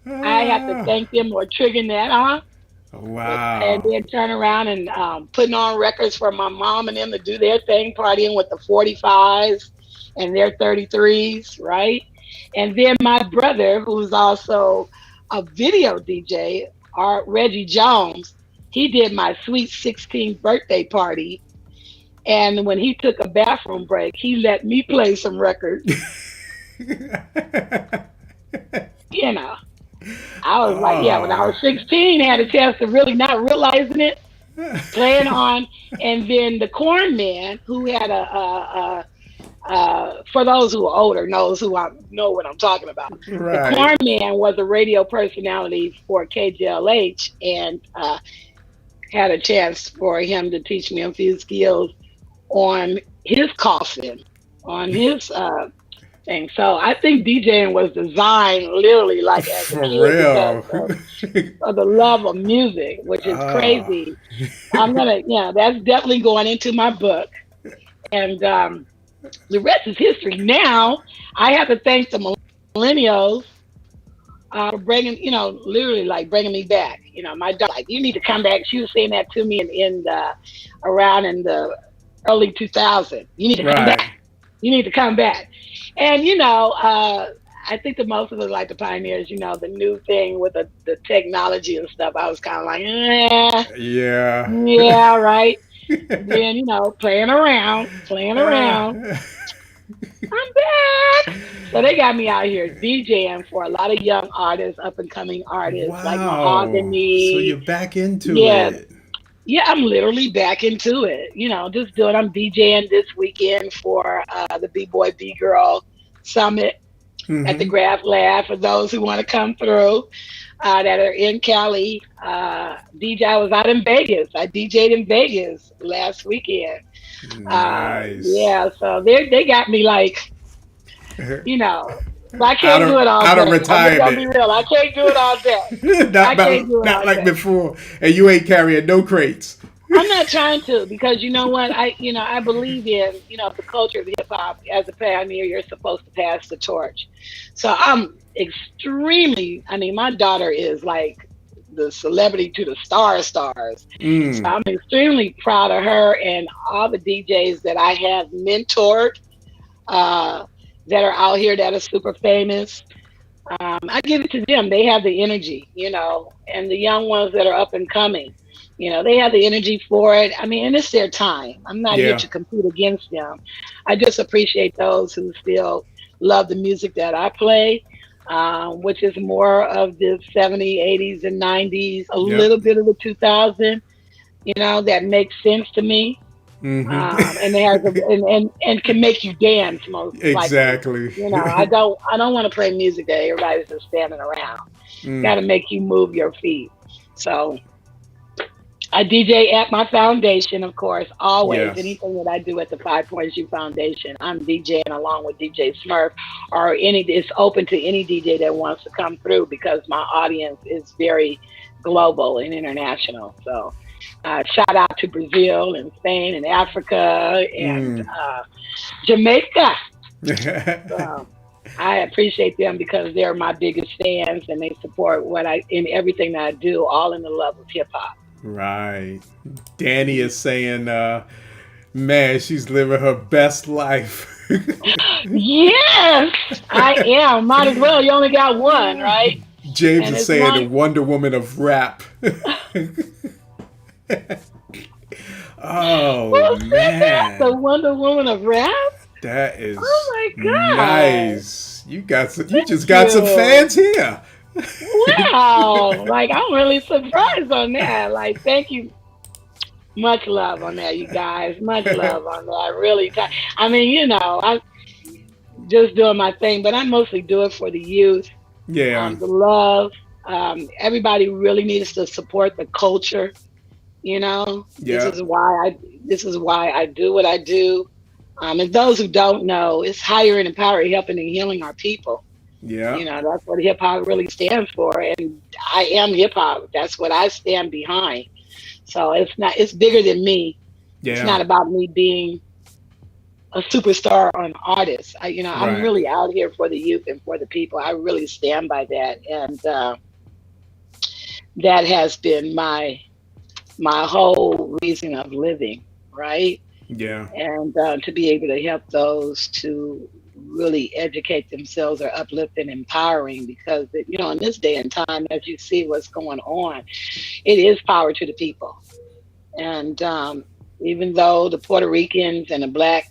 Speaker 3: I have to
Speaker 1: Ah,
Speaker 3: thank them for triggering that on. And
Speaker 1: wow.
Speaker 3: then turn around and putting on records for my mom and them to do their thing, partying with the 45s and their 33s, right? And then my brother, who's also a video DJ, Art Reggie Jones, he did my sweet 16th birthday party. And when he took a bathroom break, he let me play some records. You know, I was like, yeah, when I
Speaker 1: Oh.
Speaker 3: was 16, I had a chance to really not realizing it playing on, and then the Corn Man, who had for those who are older knows who I know what I'm talking about. The
Speaker 1: Right.
Speaker 3: Corn Man was a radio personality for KJLH, and had a chance for him to teach me a few skills on his coffin, on his thing. So I think DJing was designed literally like as a
Speaker 1: For
Speaker 3: kid because
Speaker 1: real.
Speaker 3: of the love of music, which is
Speaker 1: Oh.
Speaker 3: crazy. I'm gonna, that's definitely going into my book. And the rest is history. Now I have to thank the millennials for bringing, literally like bringing me back. My daughter, like, you need to come back. She was saying that to me in the around in the early 2000s. You need to come back.
Speaker 1: Right.
Speaker 3: You need to come back. And I think the most of us like the pioneers. The new thing with the technology and stuff. I was kind of like,
Speaker 1: Yeah.
Speaker 3: yeah, right. Then playing around.
Speaker 1: Ah.
Speaker 3: I'm back. So they got me out here DJing for a lot of young artists, up and coming artists like
Speaker 1: Wow. So you're
Speaker 3: Mahogany.
Speaker 1: back into
Speaker 3: Yeah,
Speaker 1: it.
Speaker 3: yeah, I'm literally back into it. Just doing. I'm DJing this weekend for the B Boy B Girl Summit at the
Speaker 1: Hmm.
Speaker 3: Graph Lab for those who want to come through that are in Cali. DJ, I was out in Vegas. I DJ'd in Vegas last weekend.
Speaker 1: Nice.
Speaker 3: Yeah, so they got me like, you know, I can't do it all
Speaker 1: out
Speaker 3: day.
Speaker 1: of
Speaker 3: I'm just gonna be
Speaker 1: retirement.
Speaker 3: real. I can't do it all day. I can't do it
Speaker 1: Not
Speaker 3: all
Speaker 1: like
Speaker 3: day.
Speaker 1: before. And you ain't carrying no crates.
Speaker 3: I'm not trying to because you know what I believe in the culture of hip hop as a pioneer. You're supposed to pass the torch. So I'm extremely. I mean, my daughter is like the celebrity to the stars. So
Speaker 1: Mm.
Speaker 3: I'm extremely proud of her and all the DJs that I have mentored uh, that are out here that are super famous. I give it to them. They have the energy, and the young ones that are up and coming, they have the energy for it. I mean, and it's their time. I'm not here
Speaker 1: Yeah.
Speaker 3: to compete against them. I just appreciate those who still love the music that I play, which is more of the 70s, 80s, and 90s, a
Speaker 1: Yep.
Speaker 3: little bit of the 2000, that makes sense to me.
Speaker 1: Hmm.
Speaker 3: And it has and can make you dance most likely.
Speaker 1: Exactly.
Speaker 3: I don't want to play music that everybody's just standing around. Got
Speaker 1: Mm.
Speaker 3: to make you move your feet. So I DJ at my foundation, of course, always.
Speaker 1: Yes.
Speaker 3: Anything that I do at the Five Point Shoe Foundation, I'm DJing along with DJ Smurf, or it's open to any DJ that wants to come through because my audience is very global and international. So shout out to Brazil and Spain and Africa and
Speaker 1: Mm.
Speaker 3: Jamaica. So I appreciate them because they're my biggest fans and they support what I in everything that I do, all in the love of hip hop.
Speaker 1: Right. Danny is saying, man, she's living her best life.
Speaker 3: Yes, I am. Might as well. You only got one, right?
Speaker 1: James
Speaker 3: And
Speaker 1: is
Speaker 3: as
Speaker 1: saying the
Speaker 3: long
Speaker 1: Wonder Woman of rap. Oh
Speaker 3: who said that? The
Speaker 1: man,
Speaker 3: Wonder Woman of rap?
Speaker 1: that is
Speaker 3: Oh my God.
Speaker 1: nice. You
Speaker 3: Thank
Speaker 1: just got some
Speaker 3: you.
Speaker 1: fans here.
Speaker 3: Wow. Like I'm really surprised on that. Like thank you. Much love on that, you guys. Much love on that. Really. I mean, I'm just doing my thing, but I mostly do it for the youth,
Speaker 1: Yeah,
Speaker 3: the love. Everybody really needs to support the culture. You know, this
Speaker 1: yeah,
Speaker 3: is why I this is why I do what I do. And those who don't know, it's higher and empowering, helping and healing our people.
Speaker 1: yeah,
Speaker 3: That's what hip hop really stands for. And I am hip hop. That's what I stand behind. So it's bigger than me. It's
Speaker 1: yeah.
Speaker 3: not about me being a superstar or an artist. I'm
Speaker 1: Right.
Speaker 3: really out here for the youth and for the people. I really stand by that. And that has been my whole reason of living, right?
Speaker 1: Yeah,
Speaker 3: And to be able to help those to really educate themselves or uplift and empowering because in this day and time as you see what's going on, it is power to the people. And even though the Puerto Ricans and the black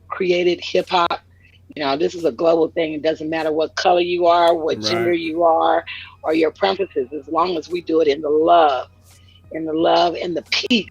Speaker 3: created hip hop, this is a global thing. It doesn't matter what color you are, what gender
Speaker 1: right.
Speaker 3: you are, or your preferences, as long as we do it in the love and the peace,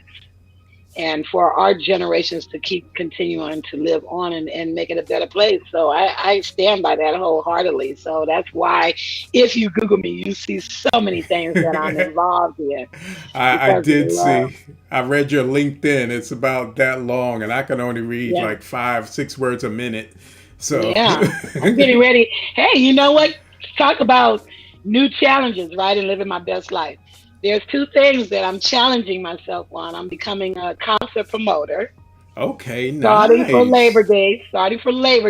Speaker 3: and for our generations to keep continuing to live on and make it a better place. So I stand by that wholeheartedly. So that's why if you Google me, you see so many things that I'm involved in
Speaker 1: I
Speaker 3: because of the
Speaker 1: did
Speaker 3: love.
Speaker 1: see. I read your LinkedIn. It's about that long, and I can only read
Speaker 3: Yeah.
Speaker 1: like 5, 6 words a minute. So,
Speaker 3: Yeah. I'm getting ready. Hey, you know what? Talk about new challenges, right? And living my best life. There's two things that I'm challenging myself on. I'm becoming a concert promoter
Speaker 1: okay,
Speaker 3: starting for Labor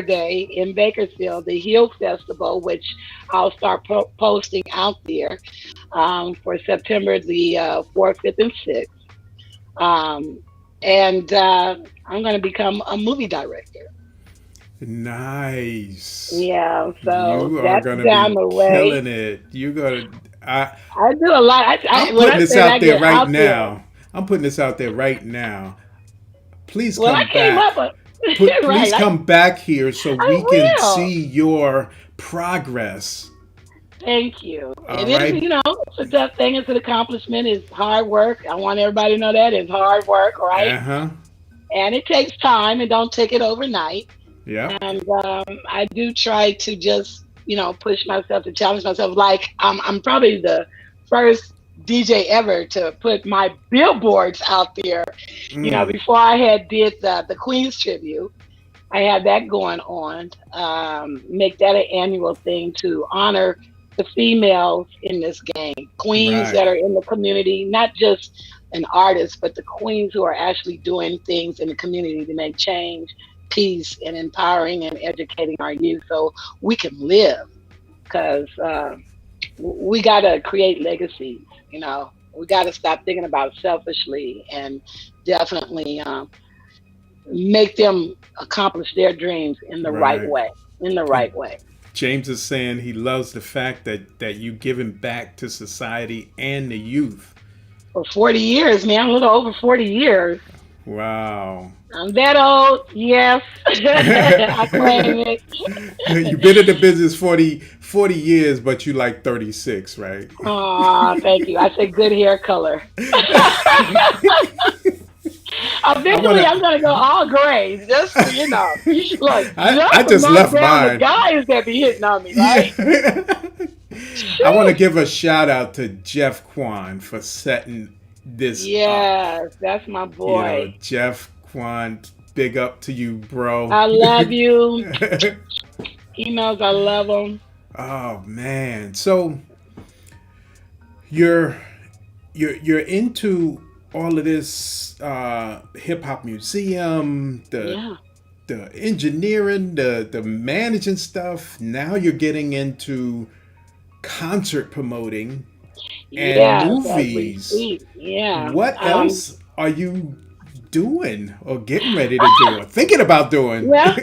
Speaker 1: nice.
Speaker 3: Day, in Bakersfield, the Hill Festival, which I'll start posting out there for September the 4th, 5th, and 6th. Um, and I'm going to become a movie director.
Speaker 1: Nice.
Speaker 3: Yeah, so
Speaker 1: You are
Speaker 3: that's
Speaker 1: gonna
Speaker 3: down
Speaker 1: be
Speaker 3: the way.
Speaker 1: killing it. You gonna. I.
Speaker 3: I do a lot.
Speaker 1: I'm
Speaker 3: When
Speaker 1: putting
Speaker 3: I
Speaker 1: this
Speaker 3: say I
Speaker 1: out there
Speaker 3: get
Speaker 1: right
Speaker 3: out there,
Speaker 1: now. I'm putting this out there right now. Please
Speaker 3: well, I
Speaker 1: come
Speaker 3: came
Speaker 1: back.
Speaker 3: up with
Speaker 1: Please
Speaker 3: right.
Speaker 1: come back here so we
Speaker 3: I
Speaker 1: can
Speaker 3: will.
Speaker 1: see your progress.
Speaker 3: Thank you.
Speaker 1: All
Speaker 3: It is,
Speaker 1: right.
Speaker 3: it's a tough thing. It's an accomplishment. It's hard work. I want everybody to know that it's hard work, right?
Speaker 1: Uh huh.
Speaker 3: And it takes time. And don't take it overnight.
Speaker 1: Yep.
Speaker 3: And I do try to just, push myself to challenge myself. Like I'm probably the first DJ ever to put my billboards out there.
Speaker 1: Mm.
Speaker 3: Before I had did the Queen's tribute. I have that going on. Make that an annual thing to honor the females in this game, queens
Speaker 1: Right.
Speaker 3: that are in the community, not just an artist, but the queens who are actually doing things in the community to make change, peace, and empowering and educating our youth so we can live. Because we got to create legacies, you know. We got to stop thinking about selfishly and definitely make them accomplish their dreams in the right
Speaker 1: Right.
Speaker 3: way. In the
Speaker 1: And
Speaker 3: right way.
Speaker 1: James is saying he loves the fact that you giving back to society and the youth.
Speaker 3: For 40 years, man, a little over 40 years.
Speaker 1: Wow.
Speaker 3: I'm that old, yes. I claim it.
Speaker 1: You've been in the business 40 years, but you like 36, right?
Speaker 3: Oh, thank you. I say good hair color.
Speaker 1: I
Speaker 3: Eventually, I'm
Speaker 1: wanna.
Speaker 3: gonna go all gray. Just you know, look,
Speaker 1: I
Speaker 3: just to
Speaker 1: just
Speaker 3: knock
Speaker 1: left
Speaker 3: down the
Speaker 1: mine.
Speaker 3: guys that be hitting on me, right?
Speaker 1: Yeah. I want to give a shout out to Jeff Kwan for setting this up.
Speaker 3: Yes, that's my
Speaker 1: You know,
Speaker 3: boy.
Speaker 1: Jeff Kwan, big up to you, bro.
Speaker 3: I love you. He knows I love him.
Speaker 1: Oh man. So you're you're into all of this hip hop museum,
Speaker 3: Yeah,
Speaker 1: the engineering, the managing stuff. Now you're getting into concert promoting and
Speaker 3: yes, as we
Speaker 1: movies.
Speaker 3: speak. Yeah.
Speaker 1: What else are you doing or getting ready to do or thinking about doing?
Speaker 3: Well,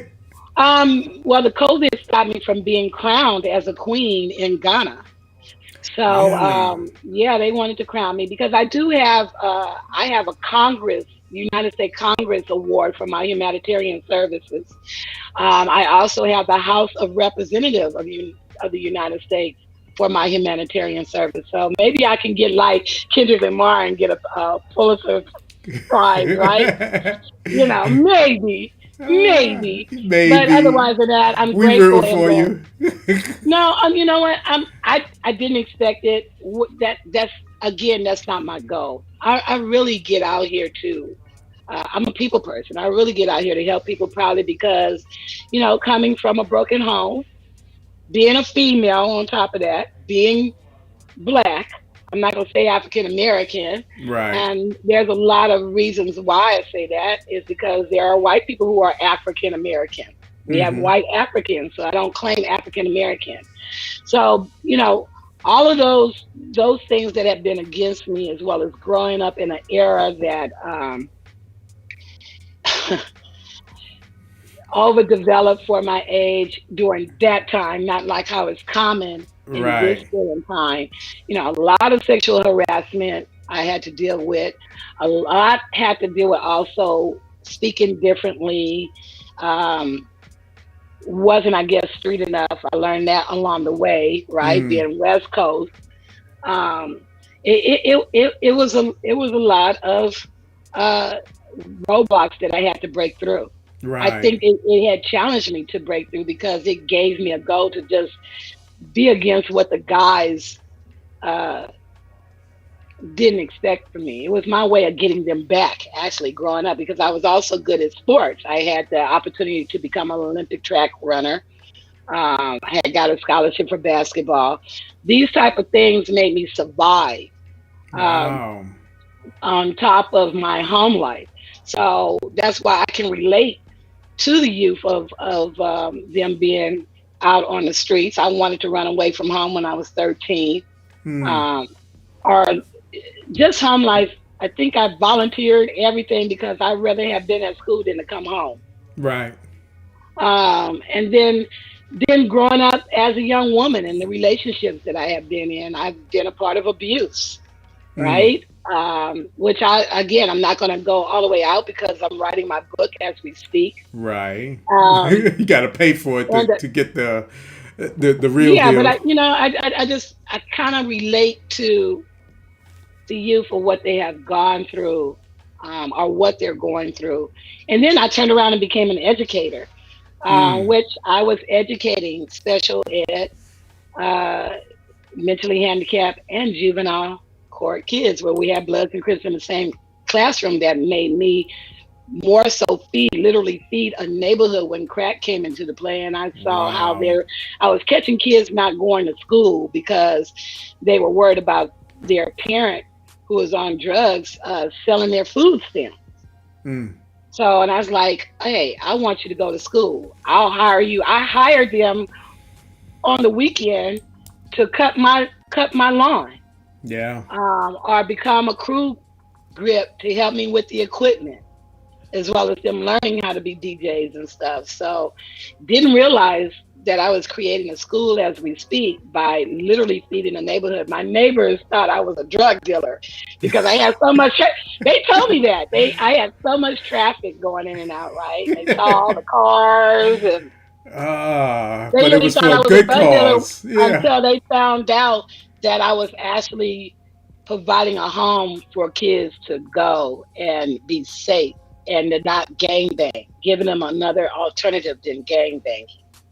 Speaker 3: well, the COVID stopped me from being crowned as a queen in Ghana. So,
Speaker 1: Really?
Speaker 3: yeah, they wanted to crown me because I have a Congress, United States Congress Award for my humanitarian services. I also have the House of Representatives of the United States for my humanitarian service. So maybe I can get like Kendrick Lamar and get a Pulitzer Prize, right? You know, maybe, maybe. But
Speaker 1: Maybe.
Speaker 3: otherwise than that, I'm
Speaker 1: We
Speaker 3: grateful
Speaker 1: rooting
Speaker 3: and
Speaker 1: for
Speaker 3: blessed.
Speaker 1: you.
Speaker 3: No, you know what? I didn't expect it. That's again, that's not my goal. I really get out here to. I'm a people person. I really get out here to help people, probably because, you know, coming from a broken home, being a female on top of that, being black. I'm not gonna say African American,
Speaker 1: Right.
Speaker 3: and there's a lot of reasons why I say that is because there are white people who are African American. We have
Speaker 1: Mm-hmm.
Speaker 3: white Africans, so I don't claim African American. So, you know, all of those things that have been against me, as well as growing up in an era that overdeveloped for my age during that time, not like how it's common in this
Speaker 1: Right.
Speaker 3: day and time. You know, a lot of sexual harassment I had to deal with. A lot had to deal with also speaking differently. Um, wasn't, I guess, street enough. I learned that along the way, right?
Speaker 1: Mm.
Speaker 3: Being West Coast. Um, it was a lot of uh, roadblocks that I had to break through. I
Speaker 1: Right.
Speaker 3: think it had challenged me to break through because it gave me a goal to just be against what the guys uh, didn't expect from me. It was my way of getting them back, actually, growing up, because I was also good at sports. I had the opportunity to become an Olympic track runner. I had got a scholarship for basketball. These type of things made me survive. Um,
Speaker 1: Wow.
Speaker 3: on top of my home life. So that's why I can relate to the youth of them being out on the streets. I wanted to run away from home when I was 13.
Speaker 1: Mm.
Speaker 3: Um, or just home life. I think I volunteered everything because I'd rather have been at school than to come home.
Speaker 1: Right.
Speaker 3: And then growing up as a young woman and the relationships that I have been in, I've been a part of abuse,
Speaker 1: Mm.
Speaker 3: right? Which I'm not going to go all the way out because I'm writing my book as we speak.
Speaker 1: Right.
Speaker 3: Um,
Speaker 1: You got to pay for it
Speaker 3: and
Speaker 1: to get the real
Speaker 3: yeah, but
Speaker 1: deal.
Speaker 3: I kind of relate to the youth for what they have gone through, or what they're going through. And then I turned around and became an educator,
Speaker 1: Mm.
Speaker 3: which I was educating special ed, uh, mentally handicapped, and juvenile court kids, where we had Bloods and Crips in the same classroom. That made me more so literally feed a neighborhood when crack came into the play. And I saw how
Speaker 1: Wow.
Speaker 3: I was catching kids not going to school because they were worried about their parent who was on drugs selling their food stamps.
Speaker 1: Mm.
Speaker 3: So, and I was like, hey, I want you to go to school. I'll hire you. I hired them on the weekend to cut my lawn,
Speaker 1: Yeah.
Speaker 3: or become a crew grip to help me with the equipment, as well as them learning how to be DJs and stuff. So didn't realize that I was creating a school as we speak by literally feeding the neighborhood. My neighbors thought I was a drug dealer because I had so much. They told me that I had so much traffic going in and out. Right? They saw all the cars, and they
Speaker 1: But it
Speaker 3: literally
Speaker 1: was
Speaker 3: thought
Speaker 1: for
Speaker 3: I
Speaker 1: a
Speaker 3: was a
Speaker 1: good
Speaker 3: drug dealer
Speaker 1: cause. Yeah.
Speaker 3: until they found out that I was actually providing a home for kids to go and be safe and to not gang bang, giving them another alternative than gang banging.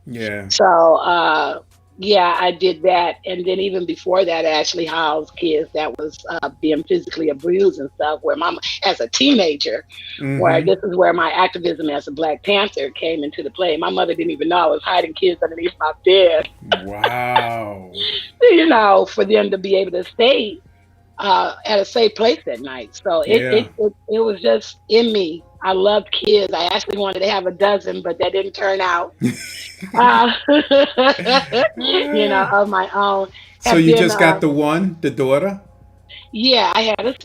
Speaker 1: Yeah.
Speaker 3: So, yeah, I did that. And then even before that, I actually housed kids that was being physically abused and stuff, where as a teenager, where
Speaker 1: Mm-hmm.
Speaker 3: this is where my activism as a Black Panther came into the play. My mother didn't even know I was hiding kids underneath my bed,
Speaker 1: Wow.
Speaker 3: for them to be able to stay at a safe place at night. So
Speaker 1: Yeah.
Speaker 3: it was just in me. I loved kids. I actually wanted to have a dozen, but that didn't turn out. Uh,
Speaker 1: Ah.
Speaker 3: of my own.
Speaker 1: So
Speaker 3: Have
Speaker 1: you
Speaker 3: been,
Speaker 1: just got the one, the daughter?
Speaker 3: yeah, I have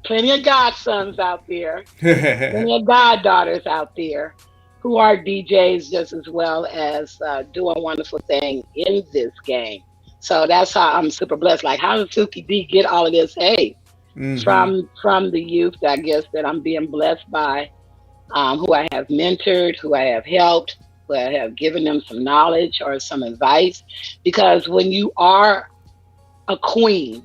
Speaker 3: plenty of godsons out there, plenty of goddaughters out there who are DJs just as well as doing wonderful thing in this game. So that's how I'm super blessed. Like, how did Silky D get all of this? Hey,
Speaker 1: Mm-hmm.
Speaker 3: from the youth, I guess, that I'm being blessed by, who I have mentored, who I have helped, who I have given them some knowledge or some advice. Because when you are a queen,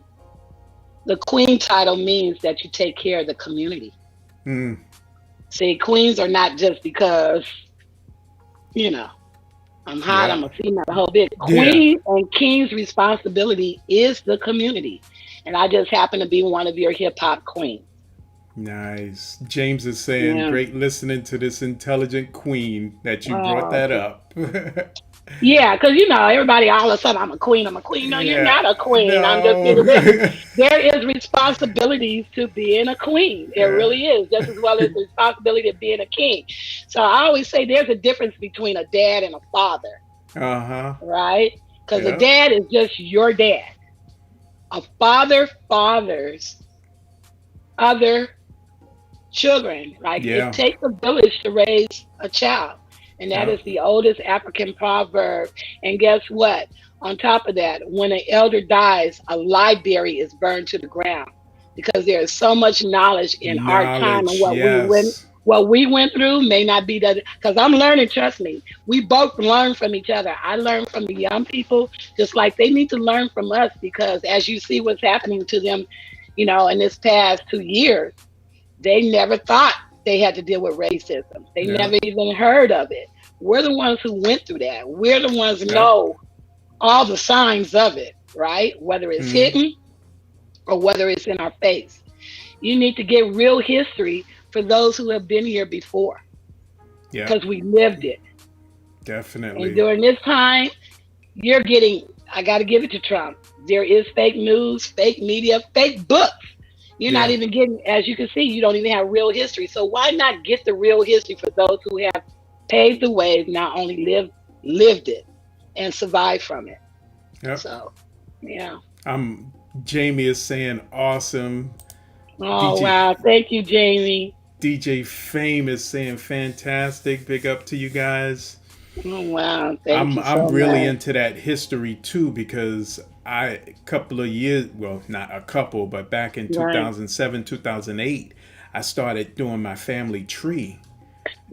Speaker 3: the queen title means that you take care of the community.
Speaker 1: Mm.
Speaker 3: See, queens are not just because, you know, I'm hot, I'm
Speaker 1: Yeah.
Speaker 3: a female, the whole bit.
Speaker 1: Yeah.
Speaker 3: Queen and king's responsibility is the community. And I just happen to be one of your hip hop queens.
Speaker 1: Nice. James is saying,
Speaker 3: Yeah.
Speaker 1: great listening to this intelligent queen that you brought
Speaker 3: Oh,
Speaker 1: that up.
Speaker 3: yeah, because everybody all of a sudden, I'm a queen, I'm a queen. No, you're
Speaker 1: Yeah.
Speaker 3: not a queen. I'm just here
Speaker 1: No.
Speaker 3: to say there is responsibilities to being a queen. There
Speaker 1: Yeah.
Speaker 3: really is, just as well as the responsibility of being a king. So I always say there's a difference between a dad and a father,
Speaker 1: Uh-huh.
Speaker 3: right? Because a
Speaker 1: Yep.
Speaker 3: dad is just your dad. A father fathers other children. Like, it
Speaker 1: Yeah.
Speaker 3: takes a village to raise a child. And that
Speaker 1: Yep.
Speaker 3: is the oldest African proverb. And guess what? On top of that, when an elder dies, a library is burned to the ground because there is so much knowledge in our time, and
Speaker 1: Knowledge. Yes.
Speaker 3: what we went through may not be that, because I'm learning, trust me. We both learn from each other. I learn from the young people, just like they need to learn from us, because as you see what's happening to them, in this past 2 years, they never thought they had to deal with racism. They
Speaker 1: Yep.
Speaker 3: never even heard of it. We're the ones who went through that. We're the ones who
Speaker 1: Yep.
Speaker 3: know all the signs of it, right? Whether it's
Speaker 1: Mm-hmm.
Speaker 3: hidden or whether it's in our face. You need to get real history for those who have been here before,
Speaker 1: Yep.
Speaker 3: because we lived it. And
Speaker 1: Definitely.
Speaker 3: during this time, you're getting, I got to give it to Trump. There is fake news, fake media, fake books. You're not
Speaker 1: Yeah.
Speaker 3: even getting, as you can see, you don't even have real history. So why not get the real history for those who have paved the way, not only lived it and survived from it.
Speaker 1: Yep.
Speaker 3: So, yeah.
Speaker 1: I'm Jamie is saying awesome.
Speaker 3: Oh,
Speaker 1: DJ
Speaker 3: wow. Thank you, Jamie.
Speaker 1: DJ Fame is saying fantastic. Big up to you guys.
Speaker 3: Oh, wow. Thank
Speaker 1: I'm
Speaker 3: you
Speaker 1: I'm
Speaker 3: so
Speaker 1: really
Speaker 3: much.
Speaker 1: into that history too, because a couple of years, well, not a couple, but back in
Speaker 3: Right.
Speaker 1: 2007, 2008, I started doing my family tree.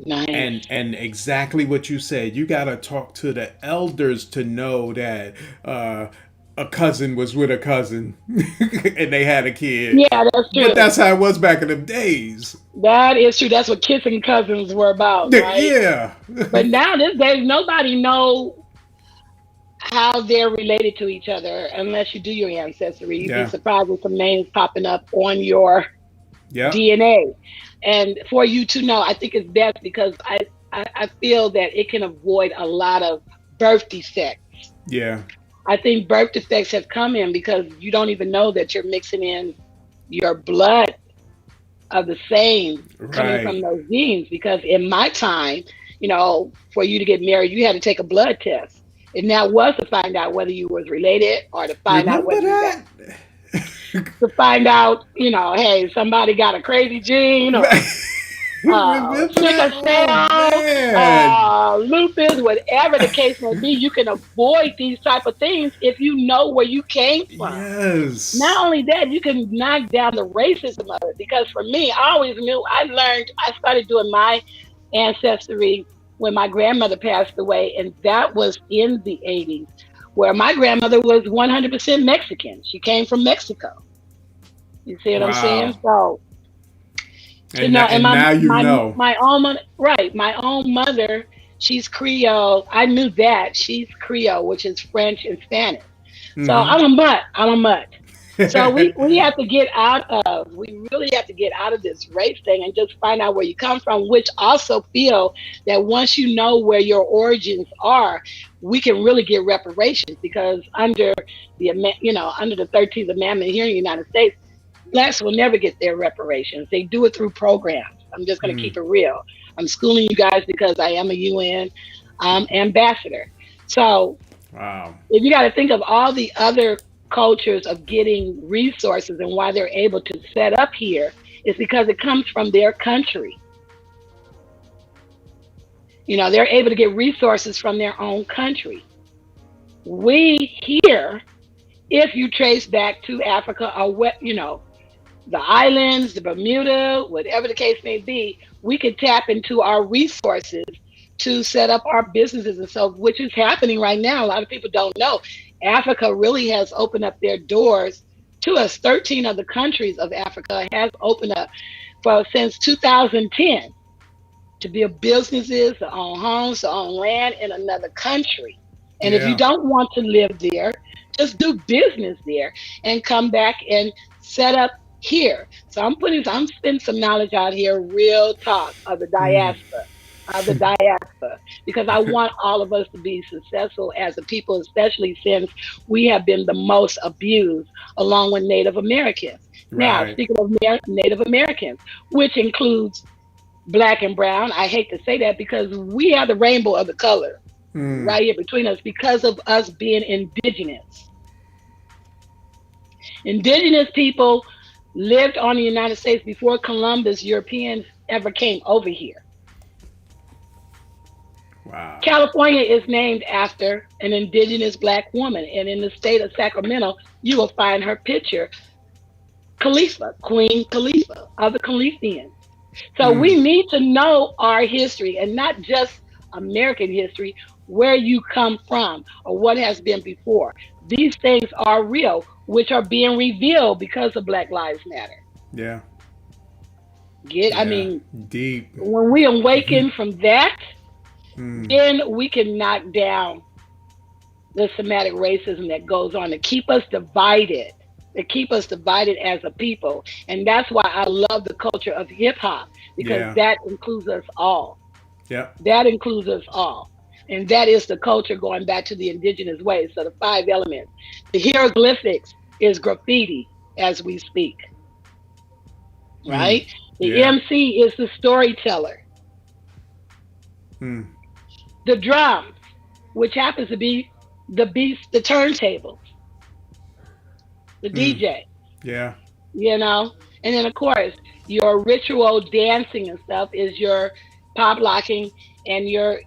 Speaker 3: Nice.
Speaker 1: And exactly what you said, you got to talk to the elders to know that a cousin was with a cousin and they had a kid.
Speaker 3: Yeah, that's
Speaker 1: But
Speaker 3: true.
Speaker 1: that's how it was back in the days.
Speaker 3: That is true. That's what kissing cousins were about, right?
Speaker 1: Yeah.
Speaker 3: But now these days, nobody know how they're related to each other unless you do your ancestry. You'd be
Speaker 1: Yeah.
Speaker 3: surprised with some names popping up on your
Speaker 1: Yep.
Speaker 3: DNA. And for you to know, I think it's best because I feel that it can avoid a lot of birth defects.
Speaker 1: Yeah.
Speaker 3: I think birth defects have come in because you don't even know that you're mixing in your blood of the same coming from
Speaker 1: Right.
Speaker 3: those genes. Because in my time, for you to get married, you had to take a blood test. And that was to find out whether you was related or to find out
Speaker 1: Remember
Speaker 3: whether you got
Speaker 1: that?
Speaker 3: to find out, hey, somebody got a crazy gene or
Speaker 1: Remember
Speaker 3: sickle
Speaker 1: that? Oh
Speaker 3: cell,
Speaker 1: man.
Speaker 3: lupus, whatever the case may be. You can avoid these type of things if you know where you came from. Not
Speaker 1: Yes.
Speaker 3: only that, you can knock down the racism of it. Because for me, I always knew. I started doing my ancestry when my grandmother passed away, and that was in the 80s, where my grandmother was 100% Mexican. She came from Mexico. You see what I'm saying?
Speaker 1: Wow.
Speaker 3: So to
Speaker 1: And
Speaker 3: know, and
Speaker 1: and
Speaker 3: my
Speaker 1: now you
Speaker 3: my
Speaker 1: know.
Speaker 3: my own right, my own mother, she's Creole. I knew that she's Creole, which is French and Spanish. So
Speaker 1: Mm-hmm.
Speaker 3: I'm a mutt. I'm a mutt. So we have to get out of. We really have to get out of this race thing and just find out where you come from. Which also feel that once you know where your origins are, we can really get reparations because under the 13th Amendment here in the United States, blacks will never get their reparations. They do it through programs. I'm just going to
Speaker 1: Mm.
Speaker 3: keep it real. I'm schooling you guys because I am a UN ambassador. So
Speaker 1: Wow.
Speaker 3: if you got to think of all the other cultures of getting resources and why they're able to set up here, it's because it comes from their country. They're able to get resources from their own country. We here, if you trace back to Africa or what, the islands, the Bermuda, whatever the case may be, we could tap into our resources to set up our businesses and so, which is happening right now. A lot of people don't know. Africa really has opened up their doors to us. 13 of the countries of Africa has opened up for since 2010 to build businesses, to own homes, to own land in another country. And if you
Speaker 1: Yeah.
Speaker 3: don't want to live there, just do business there and come back and set up here. So I'm spending some knowledge out here, real talk of the
Speaker 1: Mm.
Speaker 3: diaspora, because I want all of us to be successful as a people, especially since we have been the most abused along with Native Americans. Now,
Speaker 1: Right.
Speaker 3: speaking of Native Americans, which includes black and brown. I hate to say that because we are the rainbow of the color
Speaker 1: Mm.
Speaker 3: right here between us because of us being indigenous. Indigenous people lived on the United States before Columbus Europeans ever came over here.
Speaker 1: Wow.
Speaker 3: California is named after an indigenous black woman, and in the state of Sacramento, you will find her picture, Khalifa, Queen Khalifa of the Khalifians. So
Speaker 1: Mm.
Speaker 3: we need to know our history and not just American history, where you come from or what has been before. These things are real, which are being revealed because of Black Lives Matter.
Speaker 1: Yeah.
Speaker 3: I
Speaker 1: Yeah.
Speaker 3: mean,
Speaker 1: Deep.
Speaker 3: when we awaken from that,
Speaker 1: Mm.
Speaker 3: then we can knock down the somatic racism that goes on to keep us divided, as a people. And that's why I love the culture of hip hop because
Speaker 1: Yeah.
Speaker 3: that includes us all.
Speaker 1: Yep.
Speaker 3: That includes us all. And that is the culture going back to the indigenous ways. So the five elements. The hieroglyphics is graffiti as we speak,
Speaker 1: Mm.
Speaker 3: right? The
Speaker 1: Yeah.
Speaker 3: MC is the storyteller.
Speaker 1: Mm.
Speaker 3: The drums, which happens to be the beats, the turntables, the
Speaker 1: Mm.
Speaker 3: DJ,
Speaker 1: Yeah.
Speaker 3: you know? And then of course, your ritual dancing and stuff is your pop locking and your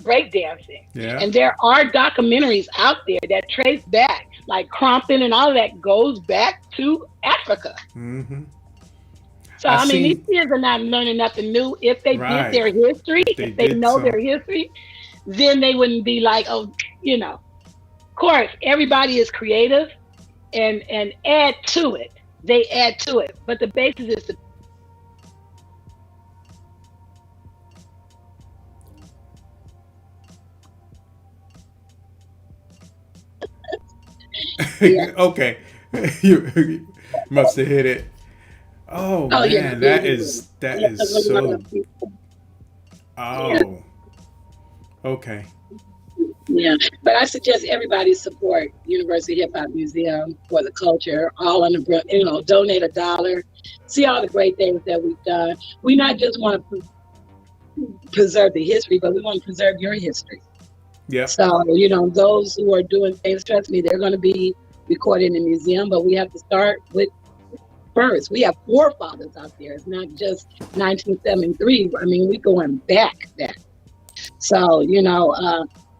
Speaker 3: break dancing.
Speaker 1: Yeah.
Speaker 3: And there are documentaries out there that trace back, like Crompton and all of that goes back to Africa.
Speaker 1: Mm-hmm.
Speaker 3: So
Speaker 1: I
Speaker 3: I mean, these
Speaker 1: seen.
Speaker 3: kids are not learning nothing new. If they did
Speaker 1: Right.
Speaker 3: their history,
Speaker 1: If they
Speaker 3: if they
Speaker 1: did
Speaker 3: know
Speaker 1: so.
Speaker 3: their history, then they wouldn't be like, oh, you know. Of course, everybody is creative and add to it. They add to it, but the basis is the yeah.
Speaker 1: Okay. You must have hit it. Oh
Speaker 3: Oh yeah,
Speaker 1: man,
Speaker 3: yeah,
Speaker 1: that
Speaker 3: you will.
Speaker 1: is that
Speaker 3: Yeah,
Speaker 1: is
Speaker 3: 'cause a lot
Speaker 1: so.
Speaker 3: of people. Yeah,
Speaker 1: Oh, okay.
Speaker 3: yeah. But I suggest everybody support University Hip Hop Museum for the culture. All on the, donate $1. See all the great things that we've done. We not just want to preserve the history, but we want to preserve your history.
Speaker 1: Yep.
Speaker 3: So, those who are doing things, trust me, they're going to be recorded in the museum, but we have to start with first. We have forefathers out there. It's not just 1973. I mean, we going back. So,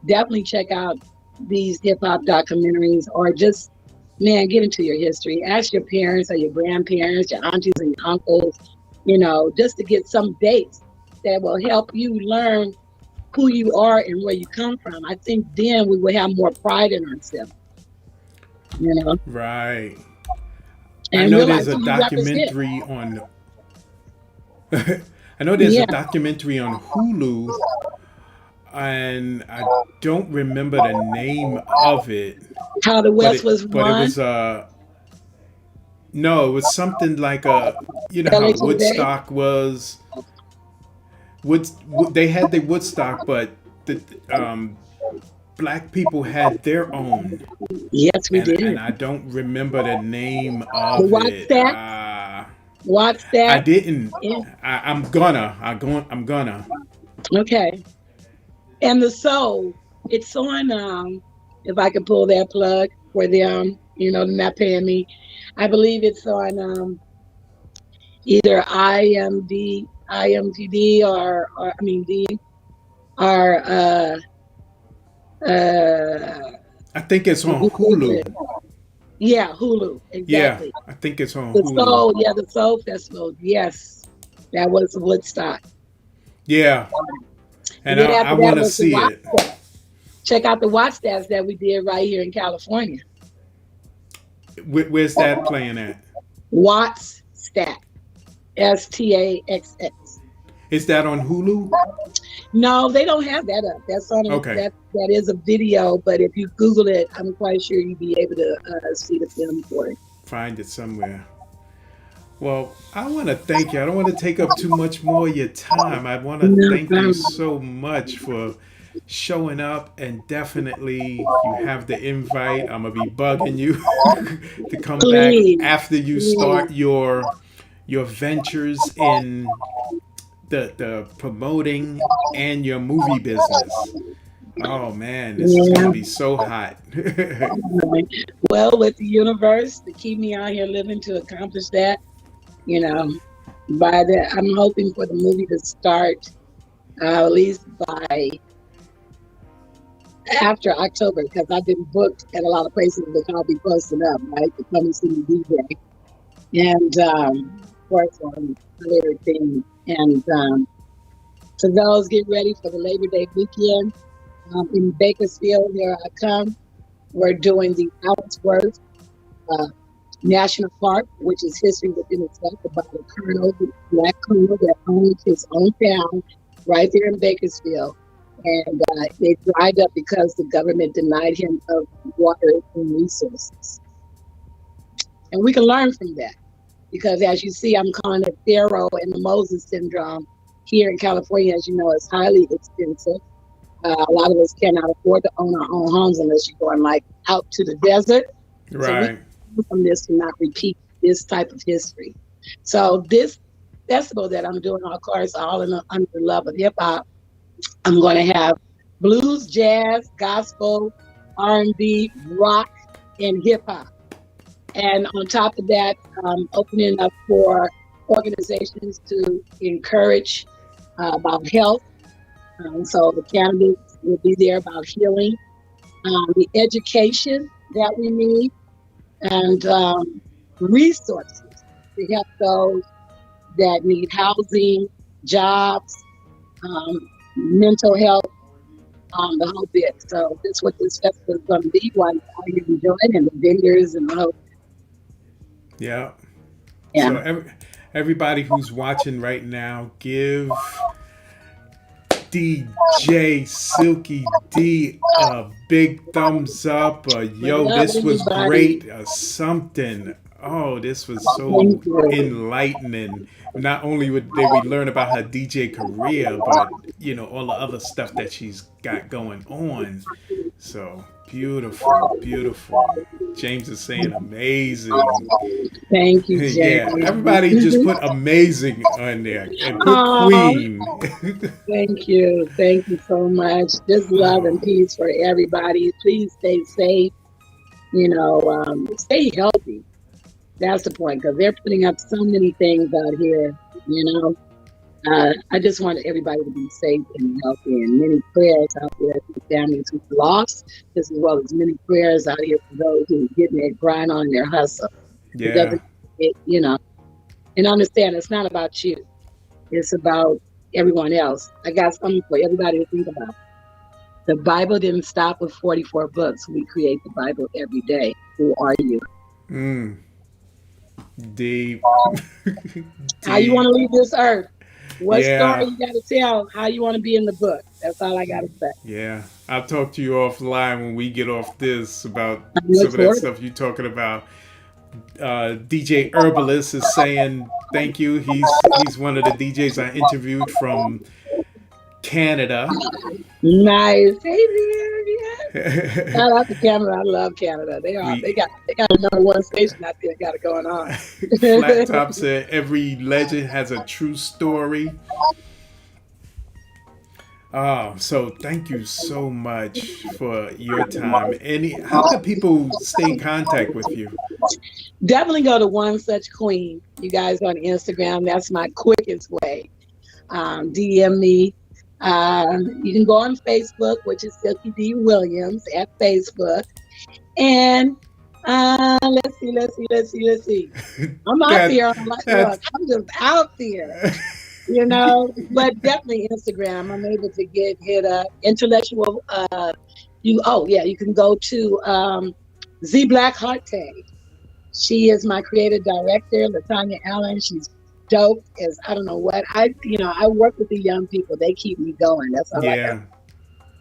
Speaker 3: definitely check out these hip hop documentaries, or just, man, get into your history. Ask your parents or your grandparents, your aunties and your uncles, just to get some dates that will help you learn who you are and where you come from. I think then we will have more pride in ourselves, you know,
Speaker 1: Right. I
Speaker 3: and
Speaker 1: know
Speaker 3: realize
Speaker 1: there's a
Speaker 3: who you represent.
Speaker 1: documentary on. I know there's a
Speaker 3: Yeah.
Speaker 1: documentary on Hulu, and I don't remember the name of it,
Speaker 3: How the
Speaker 1: but
Speaker 3: West was
Speaker 1: it
Speaker 3: won,
Speaker 1: was no, it was something like a, you know how
Speaker 3: LA Day.
Speaker 1: Woodstock was. They had the Woodstock, but the black people had their own,
Speaker 3: Yes, we
Speaker 1: and
Speaker 3: did.
Speaker 1: I don't remember the name
Speaker 3: The
Speaker 1: of
Speaker 3: Watch
Speaker 1: it.
Speaker 3: that. Watch
Speaker 1: I
Speaker 3: that.
Speaker 1: didn't.
Speaker 3: Yeah.
Speaker 1: I'm gonna.
Speaker 3: Okay. And the Soul, it's on, if I could pull that plug for them, they're not paying me. I believe it's on either IMTD, or I mean D, or uh
Speaker 1: I think it's
Speaker 3: if
Speaker 1: on
Speaker 3: you Google it.
Speaker 1: Hulu.
Speaker 3: Yeah, Hulu,
Speaker 1: Yeah,
Speaker 3: exactly.
Speaker 1: I think it's on
Speaker 3: The
Speaker 1: Hulu.
Speaker 3: Soul, yeah, the Soul Festival. Yes. That was Woodstock.
Speaker 1: Yeah,
Speaker 3: And
Speaker 1: and
Speaker 3: then
Speaker 1: I
Speaker 3: after that
Speaker 1: want to
Speaker 3: was the
Speaker 1: see
Speaker 3: Watch
Speaker 1: it.
Speaker 3: Stats. Check out the Watch Stats that we did right here in California.
Speaker 1: Where's that playing at?
Speaker 3: Watts Stat. STAXX.
Speaker 1: Is that on Hulu?
Speaker 3: No, they don't have that up. That's on
Speaker 1: Okay,
Speaker 3: that is a video, but if you Google it, I'm quite sure you'll be able to see the film for it.
Speaker 1: find it somewhere. Well, I want to thank you. I don't want to take up too much more of your time. I want to
Speaker 3: No
Speaker 1: thank you
Speaker 3: problem.
Speaker 1: so much for showing up, and definitely you have the invite. I'm gonna be bugging you to come back
Speaker 3: Please,
Speaker 1: after you
Speaker 3: please.
Speaker 1: start your ventures in the promoting and your movie business. Oh man, this is gonna
Speaker 3: Yeah.
Speaker 1: be so hot.
Speaker 3: Well, with the universe to keep me out here living to accomplish that, you know, I'm hoping for the movie to start at least by after October, because I've been booked at a lot of places that I'll be posting up, right, to come and see the DJ. And of course, other things. And to those, get ready for the Labor Day weekend in Bakersfield. Here I come. We're doing the Ellsworth uh, National Park, which is history within itself, about a colonel, black colonel that owned his own town right there in Bakersfield. And it dried up because the government denied him of water and resources. And we can learn from that, because as you see, I'm calling it Pharaoh and the Moses syndrome. Here in California, as you know, it's highly expensive. A lot of us cannot afford to own our own homes unless you're going like out to the desert. So we
Speaker 1: Right.
Speaker 3: learn from this to not repeat this type of history. So this festival that I'm doing, of course, all under the love of hip hop, I'm going to have blues, jazz, gospel, R&B, rock, and hip hop. And on top of that, opening up for organizations to encourage about health. So the candidates will be there about healing, the education that we need, and resources to help those that need housing, jobs, mental health, the whole bit. So that's what this festival is going to be while you're out here enjoying, and the vendors and the whole.
Speaker 1: Yeah.
Speaker 3: Yeah.
Speaker 1: So everybody who's watching right now, give DJ Silky D a big thumbs up. Yo,
Speaker 3: Love
Speaker 1: this was
Speaker 3: everybody.
Speaker 1: great. Something. Oh, this was
Speaker 3: Thank
Speaker 1: so
Speaker 3: you.
Speaker 1: enlightening. Not only did we learn about her DJ career, but all the other stuff that she's got going on. So beautiful, beautiful. James is saying amazing.
Speaker 3: Thank you,
Speaker 1: Yeah, everybody just
Speaker 3: James.
Speaker 1: put amazing on there and put
Speaker 3: Oh,
Speaker 1: queen.
Speaker 3: thank you. Thank you so much. Just love and
Speaker 1: Oh,
Speaker 3: peace for everybody. Please stay safe. Stay healthy. That's the point because they're putting up so many things out here. You know, I just want everybody to be safe and healthy, and many prayers out there for families who've lost, just as well as many prayers out here for those who are getting their grind on their hustle. Because
Speaker 1: yeah.
Speaker 3: and understand it's not about you; it's about everyone else. I got something for everybody to think about. The Bible didn't stop with 44 books. We create the Bible every day. Who are you?
Speaker 1: Mm, deep.
Speaker 3: How you want
Speaker 1: Deep.
Speaker 3: to leave this earth? What story
Speaker 1: Yeah.
Speaker 3: you got to tell? How you want to be in the book? That's all I got to say.
Speaker 1: Yeah. I'll talk to you offline when we get off this about
Speaker 3: I
Speaker 1: some
Speaker 3: look
Speaker 1: of that
Speaker 3: forward to
Speaker 1: stuff you're talking about. DJ Herbalist is saying thank you. He's one of the DJs I interviewed from Canada.
Speaker 3: it. Nice. Hey there, yeah. Shout out to Canada. I love Canada.
Speaker 1: we
Speaker 3: They got a number one station out there. Got it going on.
Speaker 1: Flat Top said every legend has a true story. So thank you so much for your time. How can people stay in contact with you?
Speaker 3: Definitely go to One Such Queen. You guys on Instagram. That's my quickest way. DM me. You can go on Facebook, which is Silky D Williams at Facebook. And let's see. I'm out
Speaker 1: that
Speaker 3: there. Look,
Speaker 1: that's
Speaker 3: I'm just out there, but definitely Instagram. I'm able to get hit up. Intellectual. You can go to Z Black Hearte. She is my creative director, Latanya Allen. She's dope as I don't know what. I work with the young people. They keep me going. That's all I got.
Speaker 1: yeah.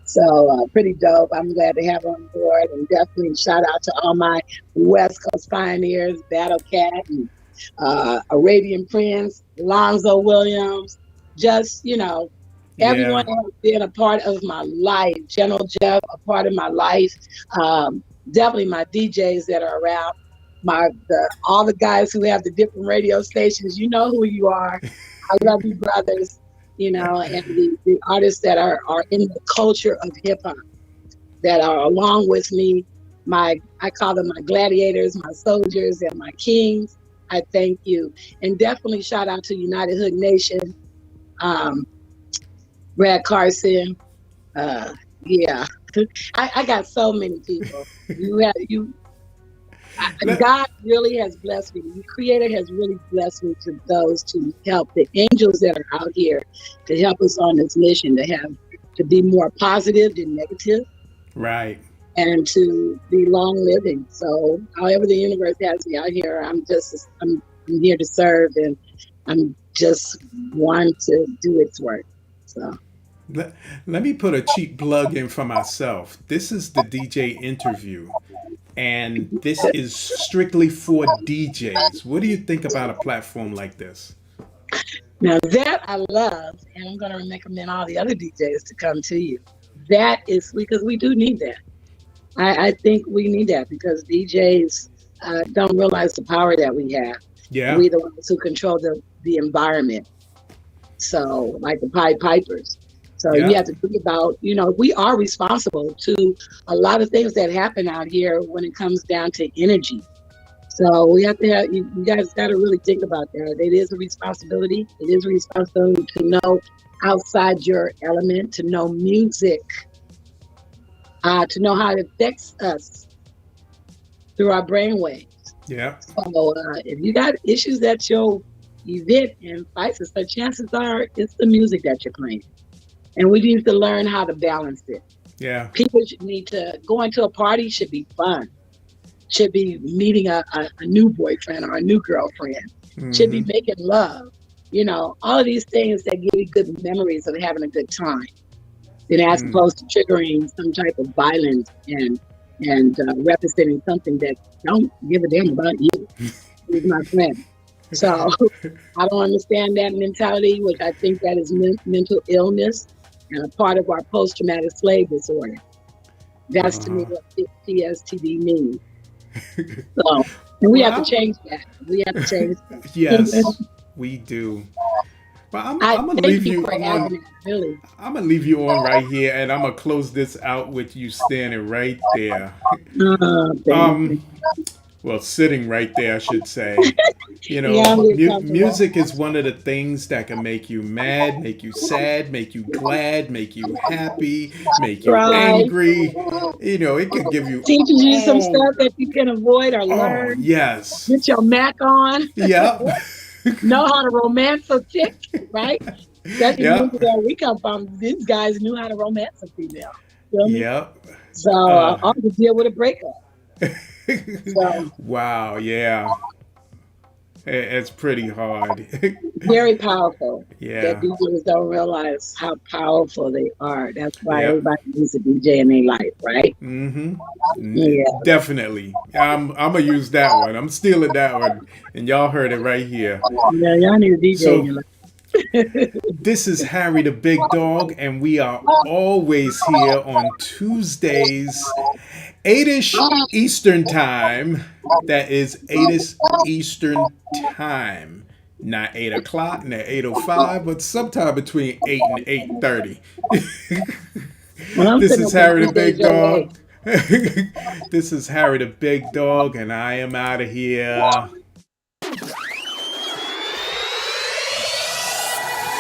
Speaker 3: So pretty dope. I'm glad to have her on board, and definitely shout out to all my West Coast pioneers, Battle Cat and Arabian Prince, Lonzo Williams. Just everyone
Speaker 1: Yeah.
Speaker 3: has been a part of my life. General Jeff, a part of my life. Definitely my DJs that are around. All the guys who have the different radio stations. You know who you are. I love you, brothers. And the artists that are in the culture of hip hop that are along with me. I call them my gladiators, my soldiers, and my kings. I thank you, and definitely shout out to United Hood Nation, Brad Carson. Yeah, I got so many people.
Speaker 1: Let-
Speaker 3: God really has blessed me. The Creator has really blessed me to those to help the angels that are out here to help us on this mission to be more positive than negative
Speaker 1: right.
Speaker 3: and to be long living. So however the universe has me out here, I'm here to serve and I'm just want to do its work. So
Speaker 1: Let me put a cheap plug in for myself. This is the DJ interview, and this is strictly for DJs. What do you think about a platform like this?
Speaker 3: now that I love, and I'm going to recommend all the other DJs to come to you. That is because we do need that. I think we need that because DJs don't realize the power that we have.
Speaker 1: Yeah.
Speaker 3: We the ones who control the environment. So like the Pied Pipers. So you
Speaker 1: Yeah.
Speaker 3: have to think about, we are responsible to a lot of things that happen out here when it comes down to energy. So we have to have, you guys got to really think about that. It is a responsibility. It is a responsibility to know outside your element, to know music, to know how it affects us through our brainwaves.
Speaker 1: Yeah.
Speaker 3: So if you got issues at your event and vices, so chances are it's the music that you're playing. And we need to learn how to balance it.
Speaker 1: Yeah.
Speaker 3: People should need to go into a party should be fun. Should be meeting a new boyfriend or a new girlfriend. Should be making love. All of these things that give you good memories of having a good time. As opposed to triggering some type of violence and representing something that don't give a damn about you. He's my friend. So I don't understand that mentality, which I think that is mental illness and a part of our post-traumatic slave disorder. That's to me what PSTD means. So, and we have to change that. We have to change that.
Speaker 1: Yes, we do. But I'm gonna leave you on.
Speaker 3: Really.
Speaker 1: I'm gonna leave you on right here, and I'm gonna close this out with you standing right there. Well, sitting right there, I should say. You know, music is one of the things that can make you mad, make you sad, make you glad, make you happy, make you angry. You know, it can give you
Speaker 3: teaches you some stuff that you can avoid or learn.
Speaker 1: Yes.
Speaker 3: Get your Mac on.
Speaker 1: Yep.
Speaker 3: Know how to romance a chick, right? That's where we come from. These guys knew how to romance a female. Feel me?
Speaker 1: Yep.
Speaker 3: So I'll just deal with a breakup. So,
Speaker 1: wow, yeah. It's pretty hard.
Speaker 3: Very powerful.
Speaker 1: Yeah.
Speaker 3: That DJs don't realize how powerful they are. That's why everybody needs a DJ in their life, right?
Speaker 1: Mm-hmm. Yeah. Definitely. I'm gonna use that one. I'm stealing that one. And y'all heard it right here.
Speaker 3: Yeah, y'all need a DJ in your life.
Speaker 1: This is Harry the Big Dog, and we are always here on Tuesdays, 8-ish Eastern Time. That is 8-ish Eastern Time. Not 8 o'clock, not 8:05, but sometime between 8 and 8:30. This is Harry the Big Dog. This is Harry the Big Dog, and I am out of here.